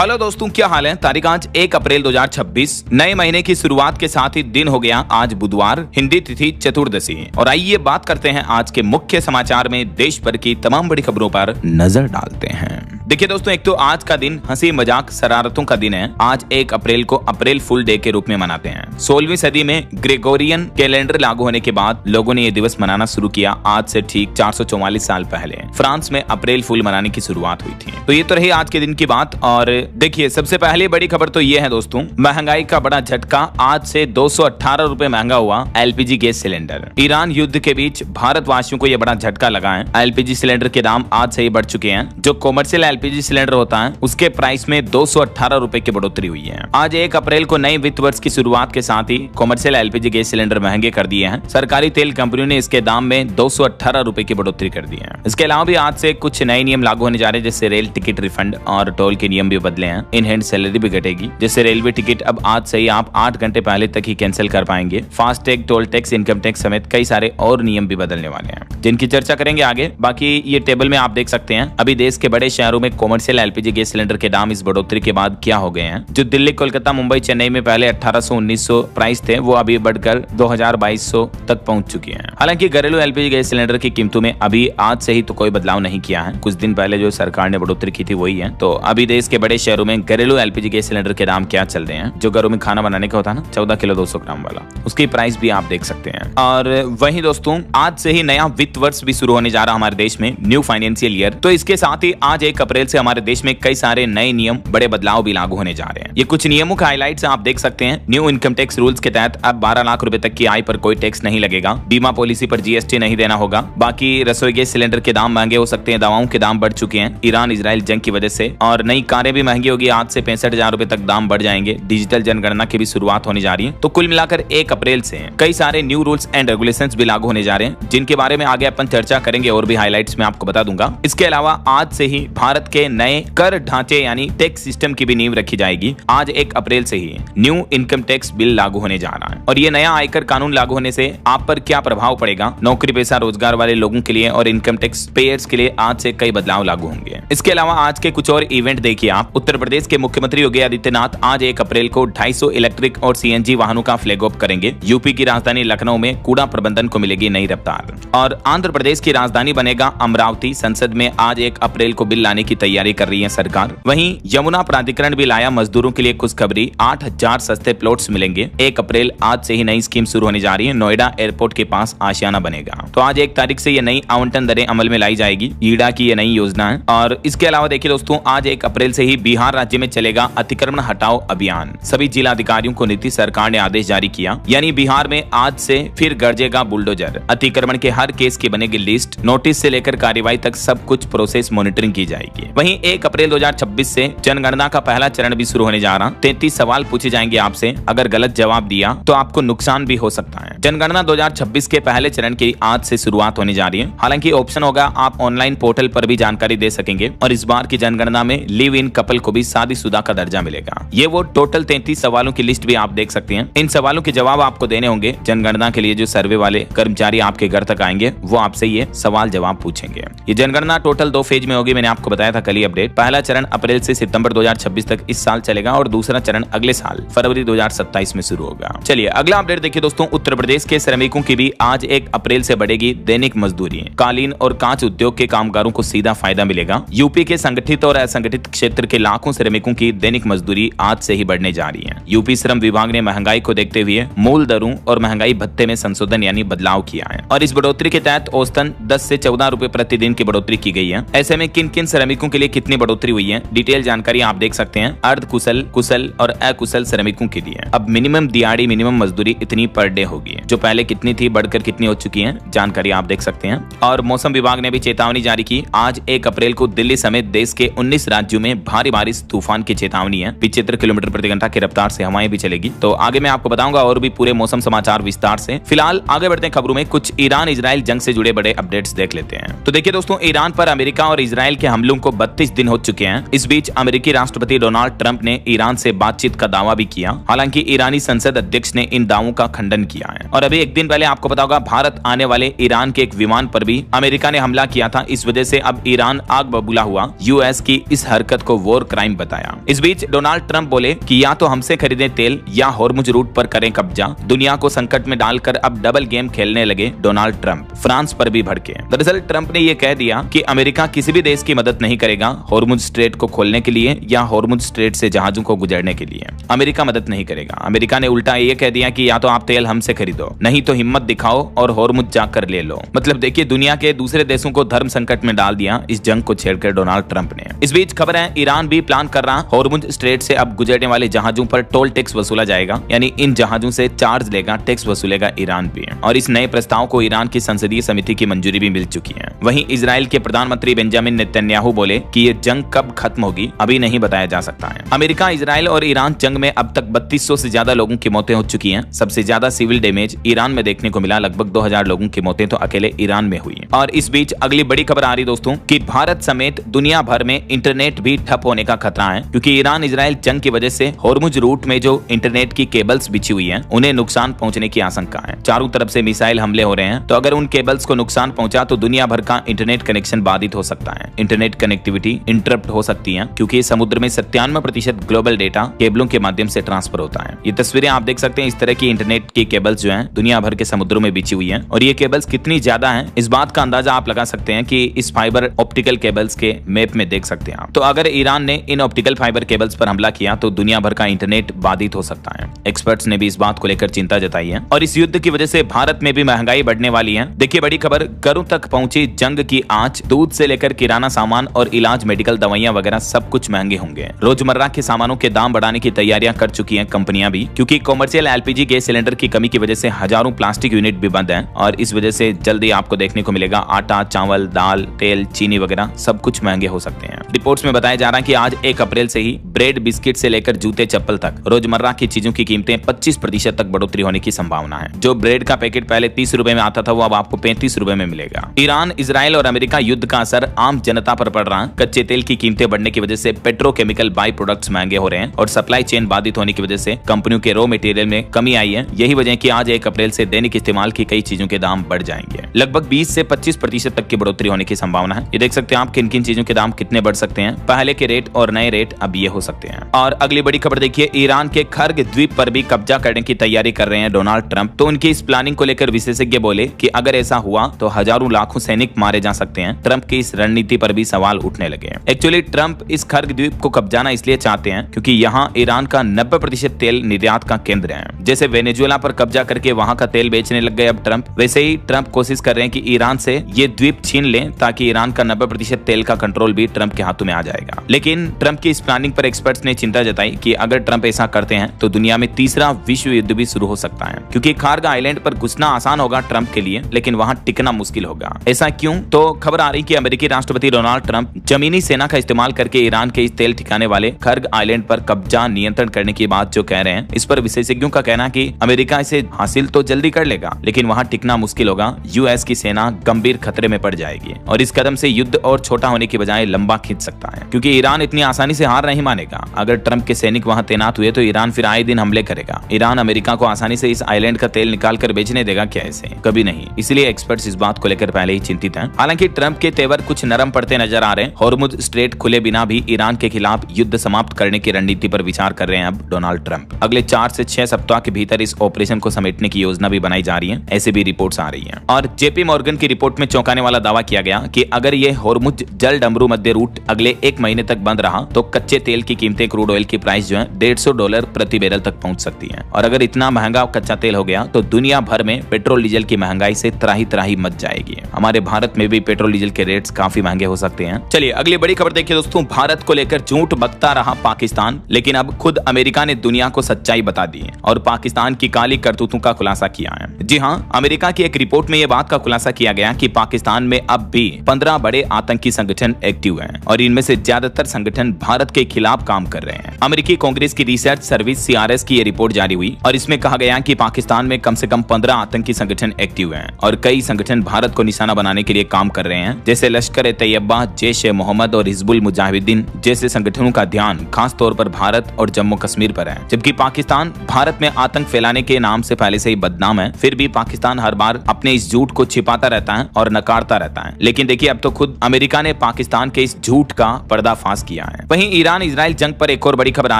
Hello दोस्तों, क्या हाल है। तारीख आज 1 अप्रैल 2026, नए महीने की शुरुआत के साथ ही दिन हो गया आज बुधवार, हिंदी तिथि चतुर्दशी। और आइए बात करते हैं आज के मुख्य समाचार में देश भर की तमाम बड़ी खबरों पर नजर डालते हैं। देखिए दोस्तों, एक तो आज का दिन हंसी मजाक शरारतों का दिन है। आज 1 अप्रैल को अप्रैल फुल डे के रूप में मनाते हैं। 16वीं सदी में ग्रेगोरियन कैलेंडर लागू होने के बाद लोगों ने यह दिवस मनाना शुरू किया। आज से ठीक 444 साल पहले फ्रांस में अप्रैल फुल मनाने की शुरुआत हुई थी। तो ये तो रही आज के दिन की बात। और देखिए, सबसे पहले बड़ी खबर तो ये है दोस्तों, महंगाई का बड़ा झटका। आज से 218 रुपए महंगा हुआ एलपीजी गैस सिलेंडर। ईरान युद्ध के बीच भारतवासियों को यह बड़ा झटका लगा है। एलपीजी सिलेंडर के दाम आज से ही बढ़ चुके हैं। जो कॉमर्शियल एलपीजी सिलेंडर होता है उसके प्राइस में 218 रुपए की बढ़ोतरी हुई है। आज 1 अप्रैल को नए वित्त वर्ष की शुरुआत के साथ ही कॉमर्शियल एलपीजी गैस सिलेंडर महंगे कर दिए हैं। सरकारी तेल कंपनियों ने इसके दाम में 218 रुपए की बढ़ोतरी कर दी है। इसके अलावा भी आज से कुछ नए नियम लागू होने जा रहे हैं, जैसे रेल टिकट रिफंड और टोल के नियम भी बदले हैं। इन हैंड सैलरी भी घटेगी। जैसे रेलवे टिकट अब आज से ही आप 8 घंटे पहले तक ही कैंसिल कर पाएंगे। Fast tag, toll tax, income tax समेत कई सारे और नियम भी बदलने वाले हैं, जिनकी चर्चा करेंगे आगे। बाकी ये टेबल में आप देख सकते हैं अभी देश के बड़े शहरों में कॉमर्शियल एलपीजी गैस सिलेंडर के दाम इस बढ़ोतरी के बाद क्या हो गए हैं। जो दिल्ली, कोलकाता, मुंबई, चेन्नई में पहले 1800-1900 प्राइस थे, वो अभी बढ़कर 2000-2200 तक पहुंच चुके हैं। हालांकि घरेलू एलपीजी गैस सिलेंडर की कीमतों में अभी आज से ही तो कोई बदलाव नहीं किया है। कुछ दिन पहले जो सरकार ने बढ़ोतरी की थी वही है। तो अभी देश के बड़े शहरों में घरेलू एलपीजी गैस सिलेंडर के दाम क्या चल रहे हैं। जो घरों में खाना बनाने का होता है ना, 14 किलो 200 ग्राम वाला, उसकी प्राइस भी आप देख सकते हैं। और वहीं दोस्तों, आज से ही नया वित्त वर्ष भी शुरू होने जा रहा है हमारे देश में, न्यू फाइनेंशियल ईयर। तो इसके साथ ही आज 1 अप्रैल से हमारे देश में कई सारे नए नियम, बड़े बदलाव भी लागू होने जा रहे हैं। ये कुछ नियमों का हाईलाइट्स आप देख सकते हैं। न्यू इनकम टैक्स रूल्स के तहत अब 12 लाख रुपए तक की आय पर कोई टैक्स नहीं लगेगा। बीमा पॉलिसी पर जीएसटी नहीं देना होगा। बाकी रसोई गैस सिलेंडर के दाम महंगे हो सकते हैं। दवाओं के दाम बढ़ चुके हैं ईरान इजराइल जंग की वजह से। और नई कारें भी महंगी होगी। आज से 65,000 रुपए तक दाम बढ़ जाएंगे। डिजिटल जनगणना की भी शुरुआत होने जा रही है। तो कुल मिलाकर 1 अप्रैल से कई सारे न्यू रूल्स एंड रेगुलेशंस भी लागू होने जा रहे हैं, जिनके बारे में आगे अपन चर्चा करेंगे और भी हाईलाइट्स में आपको बता दूंगा। इसके अलावा आज से ही भारत के नए कर ढांचे यानी टैक्स सिस्टम की भी नींव रखी जाएगी। आज 1 अप्रैल से ही न्यू इनकम टैक्स बिल लागू होने जा रहा है। और ये नया आयकर कानून लागू होने से आप पर क्या प्रभाव पड़ेगा, नौकरी पेशा रोजगार वाले लोगों के लिए और इनकम टैक्स पेयर्स के लिए आज से कई बदलाव लागू होंगे। इसके अलावा आज के कुछ और इवेंट देखिए आप। उत्तर प्रदेश के मुख्यमंत्री योगी आदित्यनाथ आज 1 अप्रैल को 250 इलेक्ट्रिक और सीएनजी वाहनों का फ्लैग ऑफ करेंगे। यूपी की राजधानी लखनऊ में कूड़ा प्रबंधन को मिलेगी नई रफ्तार। और आंध्र प्रदेश की राजधानी बनेगा अमरावती। संसद में आज 1 अप्रैल को बिल लाने की तैयारी कर रही है सरकार। वहीं यमुना प्राधिकरण भी लाया मजदूरों के लिए खुशखबरी, 8000 सस्ते प्लॉट्स मिलेंगे। 1 अप्रैल आज से ही नई स्कीम शुरू होने जा रही है। नोएडा एयरपोर्ट के पास आशियाना बनेगा। तो आज 1 तारीख से ये नई आवंटन दरें अमल में लाई जाएगी। ईडा की ये नई योजना है। और इसके अलावा देखिए दोस्तों, आज 1 अप्रैल से ही बिहार राज्य में चलेगा अतिक्रमण हटाओ अभियान। सभी जिला अधिकारियों को नीतीश सरकार ने आदेश जारी किया, यानी बिहार में आज से फिर गरजेगा बुलडोजर। अतिक्रमण के हर केस की बनेगी लिस्ट। नोटिस से लेकर कार्रवाई तक सब कुछ प्रोसेस मॉनिटरिंग की जाएगी। वहीं 1 अप्रैल 2026 से जनगणना का पहला चरण भी शुरू होने जा रहा। 33 सवाल पूछे जाएंगे आपसे। अगर गलत जवाब दिया तो आपको नुकसान भी हो सकता है। जनगणना 2026 के पहले चरण की आज से शुरुआत होने जा रही है। हालांकि ऑप्शन होगा, आप ऑनलाइन पोर्टल पर भी जानकारी दे सकेंगे। और इस बार की जनगणना में लिव इन कपल को भी शादीशुदा का दर्जा मिलेगा। ये वो टोटल 33 सवालों की लिस्ट भी आप देख सकते हैं। इन सवालों के जवाब आपको देने होंगे। जनगणना के लिए जो सर्वे वाले कर्मचारी आपके घर तक आएंगे वो आपसे ये सवाल जवाब पूछेंगे। ये जनगणना टोटल 2 फेज में होगी। मैंने आपको बताया था कल ही अपडेट। पहला चरण अप्रैल से सितंबर 2026 तक इस साल चलेगा और दूसरा चरण अगले साल फरवरी 2027 में शुरू होगा। चलिए अगला अपडेट देखिए दोस्तों। उत्तर प्रदेश के श्रमिकों की भी आज 1 अप्रैल से बढ़ेगी दैनिक मजदूरी। कालीन और कांच उद्योग के कामगारों को सीधा फायदा मिलेगा। यूपी के संगठित और असंगठित क्षेत्र के लाखों श्रमिकों की दैनिक मजदूरी आज से ही बढ़ने जा रही है। यूपी श्रम विभाग ने महंगाई को देखते हुए मूल दरों और महंगाई भत्ते में संशोधन यानी बदलाव किया है। और इस बढ़ोतरी के तहत औसतन 10 से 14 रुपए प्रतिदिन की बढ़ोतरी की गई है। ऐसे में किन किन श्रमिकों के लिए कितनी बढ़ोतरी हुई है, डिटेल जानकारी आप देख सकते हैं। अर्ध कुशल, कुशल और अकुशल श्रमिकों के लिए अब मिनिमम दिहाड़ी, मिनिमम मजदूरी इतनी पर डे होगी। जो पहले कितनी थी बढ़कर कितनी हो चुकी है, जानकारी आप देख सकते हैं। और मौसम विभाग ने भी चेतावनी जारी की। आज 1 अप्रैल को दिल्ली समेत देश के 19 राज्यों में भारी बारिश, तूफान की चेतावनी है। 75 किलोमीटर प्रति घंटा की रफ्तार से हवाएं भी चलेगी। तो आगे मैं आपको बताऊंगा और भी पूरे मौसम समाचार विस्तार से। फिलहाल आगे बढ़ते हैं खबरों में। कुछ ईरान इजराइल जंग से जुड़े बड़े अपडेट्स देख लेते हैं। तो देखिए दोस्तों, ईरान पर अमेरिका और इजराइल के हमलों को को 32 दिन हो चुके हैं। इस बीच अमेरिकी राष्ट्रपति डोनाल्ड ट्रंप ने ईरान से बातचीत का दावा भी किया। हालांकि ईरानी संसद अध्यक्ष ने इन दावों का खंडन किया है। और अभी एक दिन पहले आपको पता होगा भारत आने वाले ईरान के एक विमान पर भी अमेरिका ने हमला किया था। इस वजह से अब ईरान आग बबूला हुआ। यूएस की इस हरकत को वॉर क्राइम बताया। इस बीच डोनाल्ड ट्रंप बोले कि या तो हमसे खरीदें तेल या हॉर्मुज रूट पर करें कब्जा। दुनिया को संकट में डालकर अब डबल गेम खेलने लगे डोनाल्ड ट्रंप। फ्रांस पर भी भड़के। दरअसल ट्रंप ने यह कह दिया कि अमेरिका किसी भी देश की मदद नहीं करेगा हॉर्मुज स्ट्रेट को खोलने के लिए या हॉर्मुज स्ट्रेट से जहाजों को गुजरने के लिए। अमेरिका मदद नहीं करेगा। अमेरिका ने उल्टा ये कह दिया कि या तो आप तेल हमसे खरीदो, नहीं तो हिम्मत दिखाओ और हॉर्मुज जाकर ले लो। मतलब देखिए, दुनिया के दूसरे देशों को धर्म संकट में डाल दिया इस जंग को छेड़कर डोनाल्ड ट्रंप ने। इस बीच खबर है ईरान भी प्लान कर रहा हॉर्मुज स्ट्रेट से अब गुजरने वाले जहाजों पर टोल टैक्स वसूला जाएगा, यानी इन जहाजों से चार्ज लेगा, टैक्स वसूलेगा ईरान भी। और इस नए प्रस्ताव को ईरान की संसदीय समिति की मंजूरी भी मिल चुकी है। वहीं इजराइल के प्रधानमंत्री बेंजामिन नेतन्याहू बोले कि ये जंग कब खत्म होगी अभी नहीं बताया जा सकता है। अमेरिका, इजराइल और ईरान जंग में अब तक 3200 से ज्यादा लोगों की मौतें हो चुकी हैं। सबसे ज्यादा सिविल डैमेज ईरान में देखने को मिला। लगभग 2000 लोगों की मौतें तो अकेले ईरान में हुई। और इस बीच अगली बड़ी खबर आ रही दोस्तों कि भारत समेत दुनिया भर में इंटरनेट भी ठप होने का खतरा है, क्योंकि ईरान इजराइल जंग की वजह से हॉर्मुज रूट में जो इंटरनेट की केबल्स बिछी हुई हैं, उन्हें नुकसान पहुंचने की आशंका है। चारों तरफ से मिसाइल हमले हो रहे हैं, तो अगर उन केबल्स को नुकसान पहुंचा तो दुनिया भर का इंटरनेट कनेक्शन बाधित हो सकता है। इंटरनेट कनेक्टिविटी इंटरप्ट हो सकती है, क्योंकि समुद्र में 97% ग्लोबल डेटा केबलों के माध्यम से ट्रांसफर होता है। ये तस्वीरें आप देख सकते हैं। इस तरह की इंटरनेट की केबल्स जो हैं दुनिया भर के समुद्रों में बिछी हुई हैं, और ये केबल्स कितनी ज्यादा हैं इस बात का अंदाजा आप लगा सकते हैं कि इस फाइबर ऑप्टिकल केबल्स के मैप में देख सकते हैं आप। तो अगर ईरान ने इन ऑप्टिकल फाइबर केबल्स पर हमला किया तो दुनिया भर का इंटरनेट बाधित हो सकता है। एक्सपर्ट्स ने भी इस बात को लेकर चिंता जताई है। और इस युद्ध की वजह से भारत में भी महंगाई बढ़ने वाली है। देखिए बड़ी खबर, घरों तक पहुंची जंग की आंच। दूध से लेकर किराना सामान और इलाज, मेडिकल दवाइयां वगैरह सब कुछ महंगे होंगे। रोजमर्रा के सामानों के दाम बढ़ाने की तैयारियां कर चुकी हैं कंपनियां भी, क्योंकि कॉमर्शियल एलपीजी गैस सिलेंडर की कमी की वजह से हजारों प्लास्टिक यूनिट भी बंद हैं। और इस वजह से जल्दी आपको देखने को मिलेगा आटा, चावल, दाल, तेल, चीनी वगैरह सब कुछ महंगे हो सकते हैं। रिपोर्ट्स में बताया जा रहा है कि आज 1 अप्रैल से ही ब्रेड, बिस्किट से लेकर जूते, चप्पल तक रोजमर्रा की चीजों की कीमतें 25% तक बढ़ोतरी होने की संभावना है। जो ब्रेड का पैकेट पहले 30 रुपए में आता था वो अब आपको 35 रुपए में मिलेगा। ईरान, इजराइल और अमेरिका युद्ध का असर आम जनता पर पड़ रहा है। कच्चे तेल की कीमतें बढ़ने की वजह से पेट्रोकेमिकल बाई प्रोडक्ट्स महंगे हो रहे हैं और सप्लाई चेन बाधित होने की वजह से कंपनियों के रॉ मटेरियल में कमी आई है। यही वजह है कि आज 1 अप्रैल से दैनिक इस्तेमाल की कई चीजों के दाम बढ़ जाएंगे। लगभग 20 से 25% तक की बढ़ोतरी होने की संभावना है। ये देख सकते हैं आप किन किन चीजों के दाम कितने बढ़ सकते हैं। पहले के रेट और नए रेट अब ये हो सकते हैं। और अगली बड़ी खबर देखिए, ईरान के खर्ग द्वीप पर भी कब्जा करने की तैयारी कर रहे हैं डोनाल्ड ट्रंप। तो उनकी इस प्लानिंग को लेकर विशेषज्ञ बोले कि अगर ऐसा हुआ तो हजारों लाखों सैनिक मारे जा सकते हैं। ट्रंप की इस रणनीति पर भी सवाल उठने लगे। एक्चुअली ट्रंप इस खर्ग द्वीप को कब्जाना इसलिए चाहते हैं क्योंकि यहाँ ईरान का 90% तेल निर्यात का केंद्र है। जैसे वेनेजुएला पर कब्जा करके वहां का तेल बेचने लग गए अब ट्रंप, वैसे ही ट्रंप कोशिश कर रहे हैं कि ईरान से ये द्वीप छीन लें, ताकि ईरान का 90% तेल का कंट्रोल भी ट्रंप के हाथों में आ जाएगा। लेकिन ट्रंप की इस प्लानिंग पर एक्सपर्ट्स ने चिंता जताई कि अगर ट्रंप ऐसा करते हैं तो दुनिया में तीसरा विश्व युद्ध भी शुरू हो सकता है, क्योंकि खार्ग आइलैंड पर घुसना आसान होगा ट्रंप के लिए, लेकिन वहां टिकना मुश्किल होगा। ऐसा क्यों? तो खबर आ रही कि अमेरिकी राष्ट्रपति डोनाल्ड ट्रंप जमीनी सेना का इस्तेमाल करके ईरान के इस तेल ठिकाने वाले खर्ग आइलैंड पर कब्जा नियंत्रण करने की बात जो कह रहे हैं, इस पर विशेषज्ञों का कहना है कि अमेरिका इसे हासिल तो जल्दी कर लेगा, लेकिन वहां टिकना मुश्किल होगा। यूएस की सेना गंभीर खतरे में पड़ जाएगी और इस कदम से युद्ध और छोटा होने की बजाय लंबा खींच सकता है, क्योंकि ईरान इतनी आसानी से हार नहीं मानेगा। अगर ट्रंप के सैनिक वहां तैनात हुए तो ईरान फिर आए दिन हमले करेगा। ईरान अमेरिका को आसानी से इस आइलैंड का तेल निकाल कर बेचने देगा क्या? ऐसे कभी नहीं। इसलिए एक्सपर्ट्स इस बात को लेकर पहले ही चिंतित हैं। हालांकि ट्रंप के तेवर कुछ नरम पड़ते नजर आ रहे हैं। हॉर्मुज स्ट्रेट खुले बिना भी ईरान के खिलाफ युद्ध समाप्त करने की रणनीति पर विचार कर रहे हैं अब डोनाल्ड ट्रंप। अगले 4 से 6 सप्ताह के भीतर इस ऑपरेशन को समेटने की योजना भी बनाई जा रही है, ऐसे भी रिपोर्ट्स आ रही हैं। और जेपी मॉर्गन की रिपोर्ट में चौंकाने वाला दावा किया गया कि अगर ये हॉर्मुज जल डमरू मध्य रूट अगले 1 महीने तक बंद रहा तो कच्चे तेल की कीमतें, क्रूड ऑयल की प्राइस जो है $150 प्रति बैरल तक पहुंच सकती है। और अगर इतना महंगा कच्चा तेल हो गया तो दुनिया भर में पेट्रोल डीजल की महंगाई से त्राही त्राही मच जाएगी। हमारे भारत में भी पेट्रोल डीजल के रेट्स काफी महंगे हो सकते हैं। चलिए अगली बड़ी खबर देखिए दोस्तों, भारत को लेकर झूठ बकता रहा पाकिस्तान, लेकिन अब खुद अमेरिका ने दुनिया को सच्चाई बता दी है और पाकिस्तान की काली करतूतों का खुलासा किया है। जी हाँ, अमेरिका की एक रिपोर्ट में यह बात का खुलासा किया गया कि पाकिस्तान में अब भी 15 बड़े आतंकी संगठन एक्टिव हैं और इनमें से ज्यादातर संगठन भारत के खिलाफ काम कर रहे हैं। अमेरिकी कांग्रेस की रिसर्च सर्विस CRS की यह रिपोर्ट जारी हुई और इसमें कहा गया कि पाकिस्तान में कम से कम 15 आतंकी संगठन एक्टिव हैं और कई संगठन भारत को निशाना बनाने के लिए काम कर रहे हैं, जैसे लश्कर-ए-तैयबा, जैश जैश ए मोहम्मद और हिजबुल मुजाहिदीन जैसे संगठनों का ध्यान खास तौर पर भारत और जम्मू कश्मीर पर है। जबकि पाकिस्तान भारत में आतंक फैलाने के नाम से पहले से ही बदनाम है, फिर भी पाकिस्तान हर बार अपने इस झूठ को छिपाता रहता है और नकारता रहता है। लेकिन देखिए अब तो खुद अमेरिका ने पाकिस्तान के इस झूठ का पर्दाफाश किया है। वहीं ईरान इजराइल जंग पर एक और बड़ी खबर आ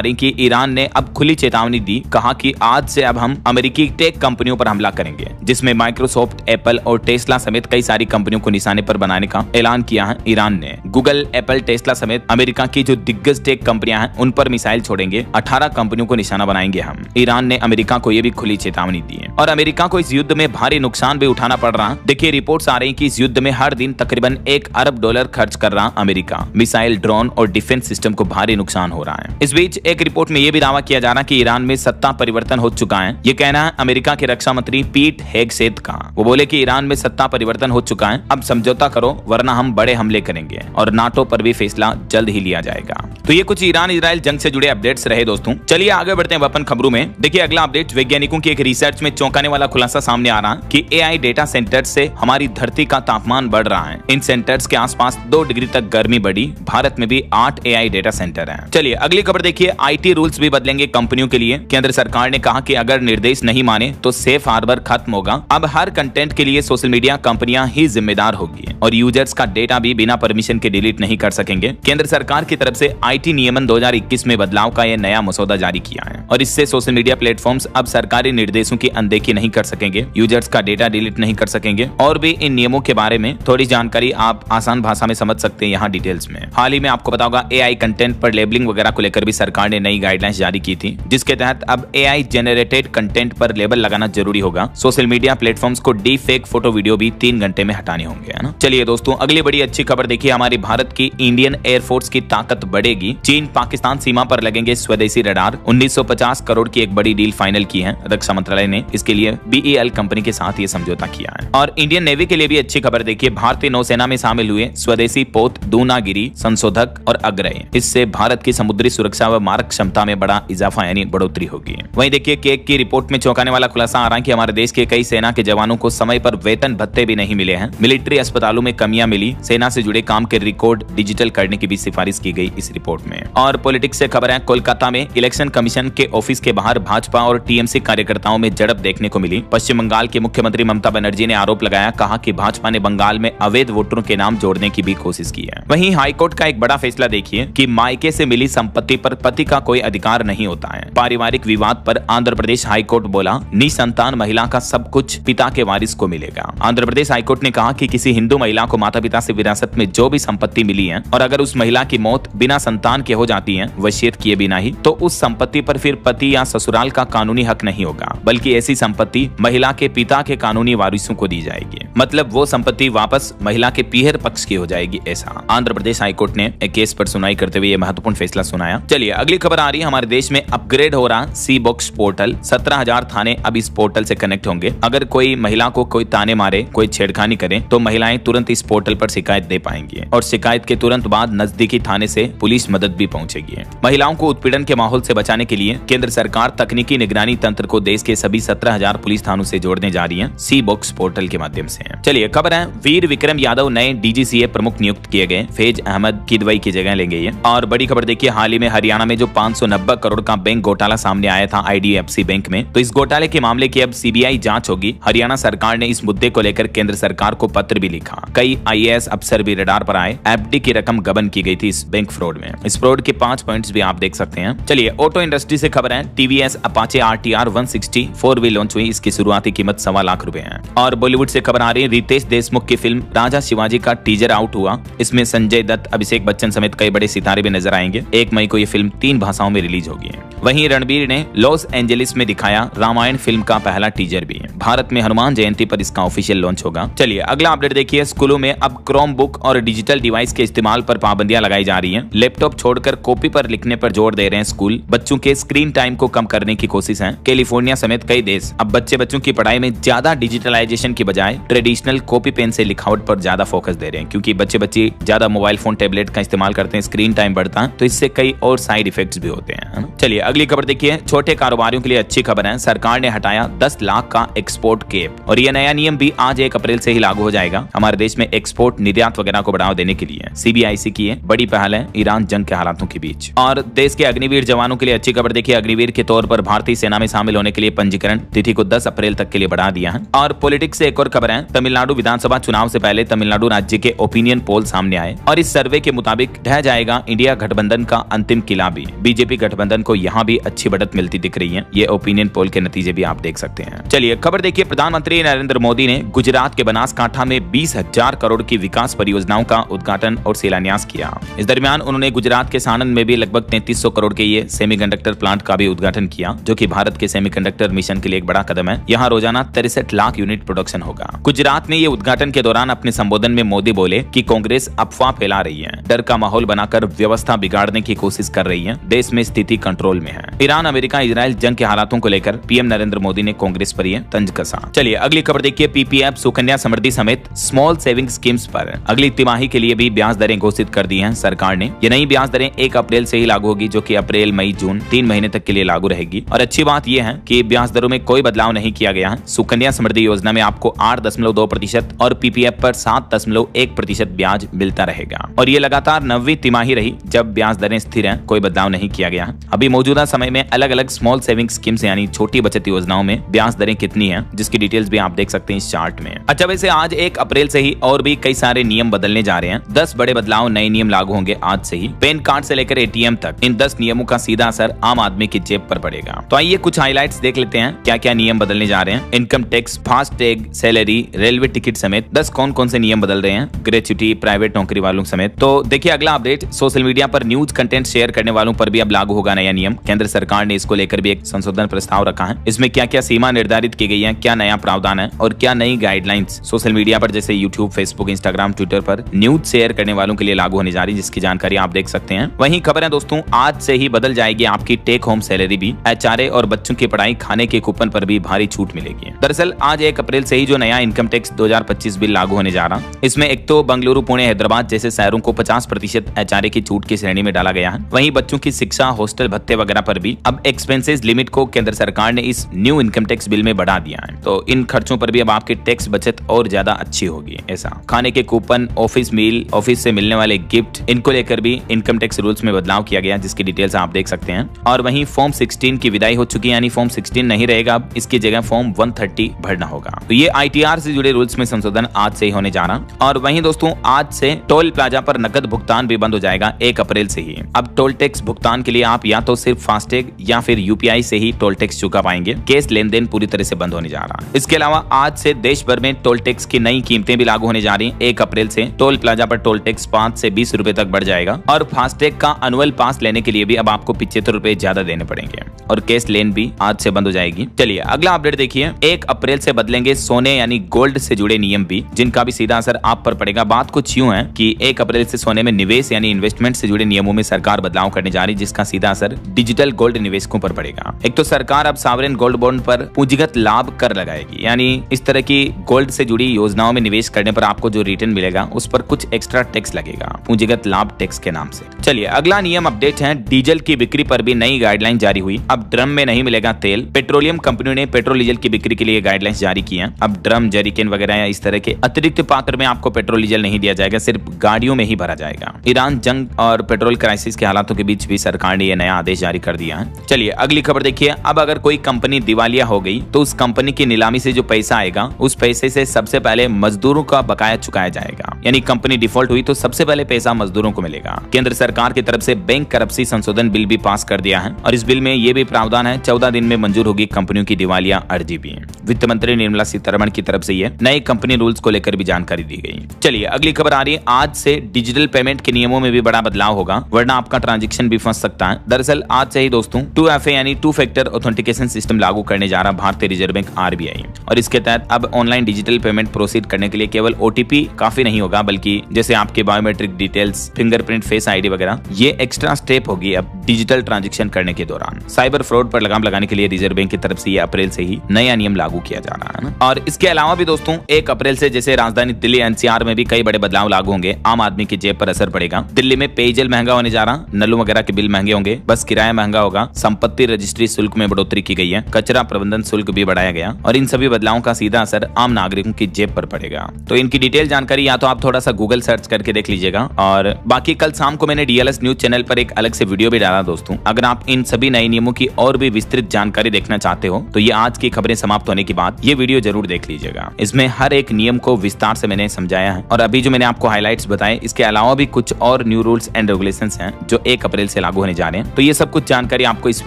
रही कि ईरान ने अब खुली चेतावनी दी, कहा कि आज से अब हम अमेरिकी टेक कंपनियों पर हमला करेंगे, जिसमें माइक्रोसॉफ्ट, एप्पल और टेस्ला समेत कई सारी कंपनियों को निशाने पर बनाने का ऐलान किया है ईरान ने। गूगल, एप्पल, टेस्ला समेत अमेरिका की जो दिग्गज टेक कंपनियां हैं उन पर मिसाइल छोड़ेंगे, 18 कंपनियों को निशाना बनाएंगे हम। ईरान ने अमेरिका को यह भी खुली चेतावनी दी है और अमेरिका को इस युद्ध में भारी नुकसान भी उठाना पड़ रहा है। देखिए रिपोर्ट्स आ रही कि इस युद्ध में हर दिन तकरीबन $1 अरब खर्च कर रहा अमेरिका। मिसाइल, ड्रोन और डिफेंस सिस्टम को भारी नुकसान हो रहा है। इस बीच एक रिपोर्ट में यह भी दावा किया जा रहा है कि ईरान में सत्ता परिवर्तन हो चुका है। ये कहना है अमेरिका के रक्षा मंत्री पीट हेगसेथ का। वो बोले कि ईरान में सत्ता परिवर्तन हो चुका है, अब समझौता करो वरना हम बड़े हमले करेंगे और नाटो पर भी फैसला जल्द ही लिया जाएगा। तो ये कुछ ईरान इजराइल जंग से जुड़े अपडेट्स रहे दोस्तों। चलिए आगे बढ़ते हैं अपन खबरों में। देखिए अगला अपडेट, वैज्ञानिकों की एक रिसर्च में चौंकाने वाला खुलासा सामने आ रहा है कि एआई डेटा सेंटर्स से हमारी धरती का तापमान बढ़ रहा है। इन सेंटर्स के आसपास 2 डिग्री तक गर्मी बढ़ी। भारत में भी 8 एआई डेटा सेंटर हैं। चलिए अगली खबर देखिए, आईटी रूल्स भी बदलेंगे कंपनियों के लिए। केंद्र सरकार ने कहा कि अगर निर्देश नहीं माने तो सेफ हार्बर खत्म होगा। अब हर कंटेंट के लिए सोशल मीडिया कंपनियां ही जिम्मेदार होगी और यूजर्स का डेटा भी बिना परमिशन के डिलीट नहीं कर सकेंगे। केंद्र सरकार की तरफ से आईटी नियमन 2021 में बदलाव का यह नया मसौदा जारी किया है और इससे सोशल मीडिया प्लेटफॉर्म्स अब सरकारी निर्देशों की अनदेखी नहीं कर सकेंगे, यूजर्स का डेटा डिलीट नहीं कर सकेंगे। और भी इन नियमों के बारे में थोड़ी जानकारी आप आसान भाषा में समझ सकते हैं यहाँ डिटेल्स में। हाल ही में आपको पता होगा एआई कंटेंट पर लेबलिंग वगैरह को लेकर भी सरकार ने नई गाइडलाइंस जारी की थी, जिसके तहत अब एआई जेनरेटेड कंटेंट पर लेबल लगाना जरूरी होगा। सोशल मीडिया प्लेटफॉर्म्स को डीप फेक फोटो वीडियो भी 3 घंटे में हटाने होंगे, है ना। चलिए दोस्तों अगली बड़ी अच्छी खबर देखिए, हमारी भारत की इंडियन एयरफोर्स की ताकत बढ़ेगी। चीन पाकिस्तान सीमा पर लगेंगे स्वदेशी रडार। 1950 करोड़ की एक बड़ी डील फाइनल की है रक्षा मंत्रालय ने। इसके लिए बीईएल कंपनी के साथ ये समझौता किया है। और इंडियन नेवी के लिए भी अच्छी खबर देखिए, भारतीय नौसेना में शामिल हुए स्वदेशी पोत, दूनागिरी, संशोधक और अग्रय। इससे भारत की समुद्री सुरक्षा व मारक क्षमता में बड़ा इजाफा यानी बढ़ोतरी होगी। वहीं देखिए केक की रिपोर्ट में चौंकाने वाला खुलासा आ रहा है कि हमारे देश के कई सेना के जवानों को समय पर वेतन भत्ते भी नहीं मिले हैं। मिलिट्री अस्पतालों में कमियां मिली। सेना से जुड़े काम के रिकॉर्ड डिजिटल करने की भी सिफारिश की गई इस रिपोर्ट में। और पॉलिटिक्स से खबर है, कोलकाता में इलेक्शन कमीशन के ऑफिस के बाहर भाजपा और टीएमसी कार्यकर्ताओं में झड़प देखने को मिली। पश्चिम बंगाल के मुख्यमंत्री ममता बनर्जी ने आरोप लगाया, कहा कि भाजपा ने बंगाल में अवैध वोटरों के नाम जोड़ने की भी कोशिश की है। वहीं हाईकोर्ट का एक बड़ा फैसला देखिए कि मायके से मिली संपत्ति पर पति का कोई अधिकार नहीं होता है। पारिवारिक विवाद पर आंध्र प्रदेश हाईकोर्ट बोला, निसंतान महिला का सब कुछ पिता के वारिस को मिलेगा। आंध्र प्रदेश हाईकोर्ट ने कहा कि किसी हिंदू महिला को माता पिता से विरासत में जो भी संपत्ति मिली है और अगर उस महिला की मौत बिना संतान के हो जाती है, वसीयत किए बिना ही, तो उस संपत्ति पर फिर पति या ससुराल का कानूनी हक नहीं होगा, बल्कि ऐसी संपत्ति महिला के पिता के कानूनी वारिसों को दी जाएगी। मतलब वो संपत्ति वापस महिला के पीहर पक्ष की हो जाएगी। ऐसा आंध्र प्रदेश हाईकोर्ट ने एक केस पर सुनवाई करते हुए यह महत्वपूर्ण फैसला सुनाया। चलिए अगली खबर आ रही है, हमारे देश में अपग्रेड हो रहा सी बॉक्स पोर्टल। 17,000 थाने अब इस पोर्टल से कनेक्ट होंगे। अगर कोई महिला को कोई ताने मारे, कोई छेड़खानी करे तो महिलाएं तुरंत इस पोर्टल पर शिकायत दे पाएंगी और शिकायत के तुरंत बाद नजदीकी थाने से पुलिस मदद भी पहुंचेगी। महिलाओं को उत्पीड़न के माहौल से बचाने के लिए केंद्र सरकार तकनीकी निगरानी तंत्र को देश के सभी 17,000 पुलिस थानों से जोड़ने जा रही है सी बॉक्स पोर्टल के माध्यम से। चलिए खबर है, वीर विक्रम यादव नए डीजीसीए प्रमुख नियुक्त किए गए। फैज अहमद किदवई की जगह लेंगे ये। और बड़ी खबर देखिए, हाल ही में हरियाणा में जो 590 करोड़ का बैंक घोटाला सामने आया था आईडीएफसी बैंक में, तो इस घोटाले के मामले की अब सीबीआई जांच होगी। हरियाणा सरकार ने इस मुद्दे को लेकर केंद्र सरकार को पत्र भी लिखा। कई आईएएस अफसर भी रडार पर आए। एफडी की रकम गबन की गई थी इस बैंक फ्रॉड में। इस फ्रॉड के 5 पॉइंट्स भी आप देख सकते हैं। चलिए ऑटो इंडस्ट्री से खबर है, TVS Apache RTR 160 4V launch हुई। इसकी शुरुआती कीमत 1.25 लाख रुपए है। और बॉलीवुड से खबर आ रही है, रितेश देशमुख की फिल्म राजा शिवाजी का टीजर आउट हुआ। इसमें संजय दत्त, अभिषेक बच्चन समेत कई बड़े सितारे भी नजर आएंगे। 1 मई को यह फिल्म 3 भाषाओं में रिलीज होगी। वहीं रणबीर ने लॉस एंजलिस में दिखाया रामायण फिल्म का पहला टीजर भी। भारत में हनुमान जयंती पर इसका ऑफिशियल लॉन्च होगा। चलिए अगला अपडेट देखिए, स्कूलों में अब क्रोम बुक और डिजिटल डिवाइस के इस्तेमाल पर पाबंदियां लगाई जा रही हैं। लैपटॉप छोड़कर कॉपी पर लिखने पर जोर दे रहे हैं स्कूल। बच्चों के स्क्रीन टाइम को कम करने की कोशिश है। कैलिफोर्निया समेत कई देश अब बच्चों की पढ़ाई में ज्यादा डिजिटलाइजेशन की बजाय ट्रेडिशनल कॉपी पेन से लिखावट पर ज्यादा फोकस दे रहे हैं, क्योंकि बच्चे ज्यादा मोबाइल फोन टैबलेट का इस्तेमाल करते हैं, स्क्रीन टाइम बढ़ता है, तो इससे कई और साइड इफेक्ट्स भी होते हैं। चलिए अगली खबर देखिए, छोटे कारोबारियों के लिए अच्छी खबर है। सरकार ने हटाया 10 लाख का एक्सपोर्ट कैप और यह नया नियम भी आज 1 अप्रैल से ही लागू हो जाएगा। हमारे देश में एक्सपोर्ट निर्यात वगैरह को बढ़ावा देने के लिए CBIC की बड़ी पहल है ईरान जंग के हालातों के बीच। और देश के अग्निवीर जवानों के लिए अच्छी खबर देखिए, अग्निवीर के तौर पर भारतीय सेना में शामिल होने के लिए पंजीकरण तिथि को 10 अप्रैल तक के लिए बढ़ा दिया है। और पॉलिटिक्स से एक और खबर है, तमिलनाडु विधानसभा चुनाव से पहले तमिलनाडु राज्य के ओपिनियन पोल सामने आए और इस सर्वे के मुताबिक ढह जाएगा इंडिया गठबंधन का अंतिम किला भी। बीजेपी गठबंधन को यहाँ भी अच्छी बढ़त मिलती दिख रही है। ये ओपिनियन पोल के नतीजे भी आप देख सकते हैं। चलिए खबर देखिए, प्रधानमंत्री नरेंद्र मोदी ने गुजरात के बनासकांठा में 20,000 करोड़ की विकास परियोजनाओं का उद्घाटन और शिलान्यास किया। इस दरमियान उन्होंने गुजरात के सानंद में भी लगभग 3300 करोड़ के ये सेमीकंडक्टर प्लांट का भी उद्घाटन किया, जो कि भारत के सेमीकंडक्टर मिशन के लिए एक बड़ा कदम है। यहाँ रोजाना 63 लाख यूनिट प्रोडक्शन होगा। गुजरात में ये उद्घाटन के दौरान अपने संबोधन में मोदी बोले कि कांग्रेस अफवाह फैला रही है, डर का माहौल बनाकर व्यवस्था बिगाड़ने की कोशिश कर रही है, देश में स्थिति कंट्रोल में है। ईरान अमेरिका इजराइल जंग के हालातों को लेकर पीएम नरेंद्र मोदी ने कांग्रेस पर यह तंज कसा। चलिए अगली खबर देखिए, PPF सुकन्या समृद्धि समेत स्मॉल सेविंग स्कीम्स पर अगली तिमाही के लिए भी ब्याज दरें घोषित कर दी हैं सरकार ने। ये नई ब्याज दरें 1 अप्रैल से ही लागू होगी, जो कि अप्रैल मई जून 3 महीने तक के लिए लागू रहेगी। और अच्छी बात यह है कि ब्याज दरों में कोई बदलाव नहीं किया गया है। सुकन्या समृद्धि योजना में आपको 8.2% और PPF पर 7.1% ब्याज मिलता रहेगा। और ये लगातार 9वीं तिमाही रही जब ब्याज दरें स्थिर हैं, कोई बदलाव नहीं किया गया है। अभी मौजूदा समय में अलग अलग स्मॉल सेविंग स्कीम्स यानी छोटी बचत योजनाओं में ब्याज दरें कितनी हैं, जिसकी डिटेल्स भी आप देख सकते हैं इस चार्ट में। अच्छा, वैसे आज 1 अप्रैल से ही और भी कई सारे नियम बदलने जा रहे हैं। 10 बड़े बदलाव, नए नियम लागू होंगे आज से ही। पैन कार्ड से लेकर ATM तक इन 10 नियमों का सीधा असर आम आदमी की जेब पर पड़ेगा। तो आइए कुछ हाइलाइट्स देख लेते हैं क्या क्या नियम बदलने जा रहे हैं। Income tax, fast tag, salary, railway ticket समेत 10 कौन कौन से नियम बदल रहे हैं, ग्रेच्युटी, प्राइवेट नौकरी वालों समेत। तो देखिए अगला अपडेट, सोशल मीडिया पर न्यूज कंटेंट शेयर करने वालों पर भी अब लागू होगा नया नियम। केंद्र सरकार ने इसको लेकर भी एक संशोधन प्रस्ताव रखा है। इसमें क्या क्या सीमा निर्धारित की गई है, क्या नया प्रावधान है और क्या नई गाइडलाइंस सोशल मीडिया पर जैसे यूट्यूब, फेसबुक, इंस्टाग्राम, ट्विटर पर न्यूज शेयर करने वालों के लिए लागू होने जा रही है, जिसकी जानकारी आप देख सकते हैं। वहीं खबर है दोस्तों, आज से ही बदल जाएगी आपकी टेक होम सैलरी भी। HRA और बच्चों की पढ़ाई, खाने के कूपन पर भी भारी छूट मिलेगी। दरअसल आज 1 अप्रैल से ही जो नया इनकम टैक्स 2025 बिल लागू होने जा रहा, इसमें एक तो बंगलुरु, पुणे, हैदराबाद जैसे शहरों को 50% HRA की छूट की श्रेणी में डाला गया है। वहीं बच्चों की शिक्षा, हॉस्टल भत्ते वगैरह पर भी अब एक्सपेंसेस लिमिट को केंद्र सरकार ने इस न्यू इनकम टैक्स बिल में बढ़ा दिया है। तो इन खर्चों पर भी अब आपकी टैक्स बचत और ज्यादा अच्छी होगी। ऐसा खाने के कूपन, ऑफिस मील, ऑफिस से मिलने वाले गिफ्ट, इनको लेकर भी इनकम टैक्स रूल्स में बदलाव किया गया, जिसकी डिटेल्स आप देख सकते हैं। और वहीं फॉर्म 16 की विदाई हो चुकी है, यानी फॉर्म 16 नहीं रहेगा, अब इसकी जगह फॉर्म 130 भरना होगा। तो ये ITR से जुड़े रूल्स में संशोधन आज से ही होने जा रहा। और वहीं दोस्तों आज से टोल प्लाजा पर नकद भुगतान भी बंद हो जाएगा 1 अप्रैल से ही। अब टोल टैक्स भुगतान के लिए आप या तो सिर्फ फास्टैग या फिर UPI से ही टोल टैक्स चुका पाएंगे। कैश लेन देन पूरी तरह से बंद होने जा रहा है। इसके अलावा आज से देश भर में टोल टैक्स की नई कीमतें भी लागू होने जा रही हैं। 1 अप्रैल से टोल प्लाजा पर टोल टैक्स 5 से 20 रुपए तक बढ़ जाएगा। और फास्टैग का एनुअल पास लेने के लिए भी अब आपको 75 रुपए ज्यादा देने पड़ेंगे। और कैश लेन भी आज से बंद हो जाएगी। चलिए अगला अपडेट देखिए, 1 अप्रैल से बदलेंगे सोने यानी गोल्ड से जुड़े नियम भी, जिनका भी सीधा असर आप पर पड़ेगा। बात कुछ यूं है कि 1 अप्रैल से सोने में निवेश यानी इन्वेस्टमेंट से जुड़े नियमों में सरकार बदलाव करने जा रही, जिसका सीधा असर डिजिटल गोल्ड निवेशकों पर पड़ेगा। एक तो सरकार अब सॉवरेन गोल्ड बॉन्ड पर पूंजीगत लाभ कर लगाएगी, यानी इस तरह की गोल्ड से जुड़ी योजनाओं में निवेश करने पर आपको जो रिटर्न मिलेगा उस पर कुछ एक्स्ट्रा टैक्स लगेगा, पूंजीगत लाभ टैक्स के नाम से। चलिए अगला नियम अपडेट है, डीजल की बिक्री पर भी नई गाइडलाइन जारी हुई। अब ड्रम में नहीं मिलेगा तेल। पेट्रोलियम कंपनियों ने पेट्रोल डीजल की बिक्री के लिए गाइडलाइंस जारी की हैं। अब ड्रम, जरीकेन वगैरह या इस तरह के अतिरिक्त पात्र में आपको पेट्रोल डीजल नहीं दिया जाएगा, सिर्फ गाड़ियों में ही भरा जाएगा। ईरान जंग और पेट्रोल क्राइसिस के हालातों के बीच भी सरकार ने यह नया आदेश जारी कर दिया है। चलिए अगली खबर देखिए, अब अगर कोई कंपनी दिवालिया हो गई तो उस कंपनी की नीलामी से जो पैसा आएगा उस पैसे से सबसे पहले मजदूरों का बकाया चुकाया जाएगा। यानी कंपनी डिफॉल्ट हुई तो सबसे पहले पैसा मजदूरों को मिलेगा। केंद्र सरकार की तरफ से बैंक करप्सी संशोधन बिल भी पास कर दिया है और इस बिल में यह भी प्रावधान है 14 दिन में मंजूर होगी कंपनियों की दिवालिया अर्जी भी। वित्त मंत्री निर्मला सीतारमण की तरफ से यह नए कंपनी रूल्स को लेकर भी जानकारी दी गई। चलिए अगली खबर आ रही है, आज से डिजिटल पेमेंट के नियमों में भी बड़ा बदलाव होगा, वरना आपका ट्रांजैक्शन भी फंस सकता है। दरअसल आज से ही दोस्तों 2FA यानी 2 फैक्टर ऑथेंटिकेशन सिस्टम लागू करने जा रहा भारतीय रिजर्व बैंक RBI। और इसके तहत अब ऑनलाइन डिजिटल पेमेंट प्रोसीड करने के लिए केवल OTP काफी नहीं होगा, बल्कि जैसे आपके biometric details, fingerprint, face ID वगैरह, ये एक्स्ट्रा स्टेप होगी अब डिजिटल ट्रांजैक्शन करने के दौरान। साइबर फ्रॉड पर लगाम लगाने के लिए रिजर्व बैंक की तरफ से ये अप्रैल से ही नया नियम लागू किया जा रहा है ना। और इसके अलावा भी दोस्तों 1 अप्रैल से जैसे राजधानी दिल्ली NCR में भी कई बड़े बदलाव लागू होंगे, आम आदमी की जेब पर असर पड़ेगा। दिल्ली में पेयजल महंगा होने जा रहा, नलों वगैरह के बिल महंगे होंगे, बस किराया महंगा होगा, संपत्ति रजिस्ट्री शुल्क में बढ़ोतरी की गई है, कचरा प्रबंधन शुल्क भी बढ़ाया गया और इन सभी बदलावों का सीधा असर आम नागरिकों की जेब पर पड़ेगा। तो इनकी डिटेल जानकारी या तो आप थोड़ा सा गूगल गूगल सर्च करके देख लीजिएगा। और बाकी कल शाम को मैंने DLS न्यूज चैनल पर एक अलग से वीडियो भी डाला दोस्तों। अगर आप इन सभी नए नियमों की और भी विस्तृत जानकारी देखना चाहते हो तो ये आज की खबरें समाप्त होने के बाद ये वीडियो जरूर देख लीजिएगा। इसमें हर एक नियम को विस्तार से मैंने समझाया है और अभी जो मैंने आपको हाइलाइट्स बताए इसके अलावा भी कुछ और न्यू रूल्स एंड रेगुलेशंस हैं जो 1 अप्रैल से लागू होने जा रहे हैं। तो ये सब कुछ जानकारी आपको इस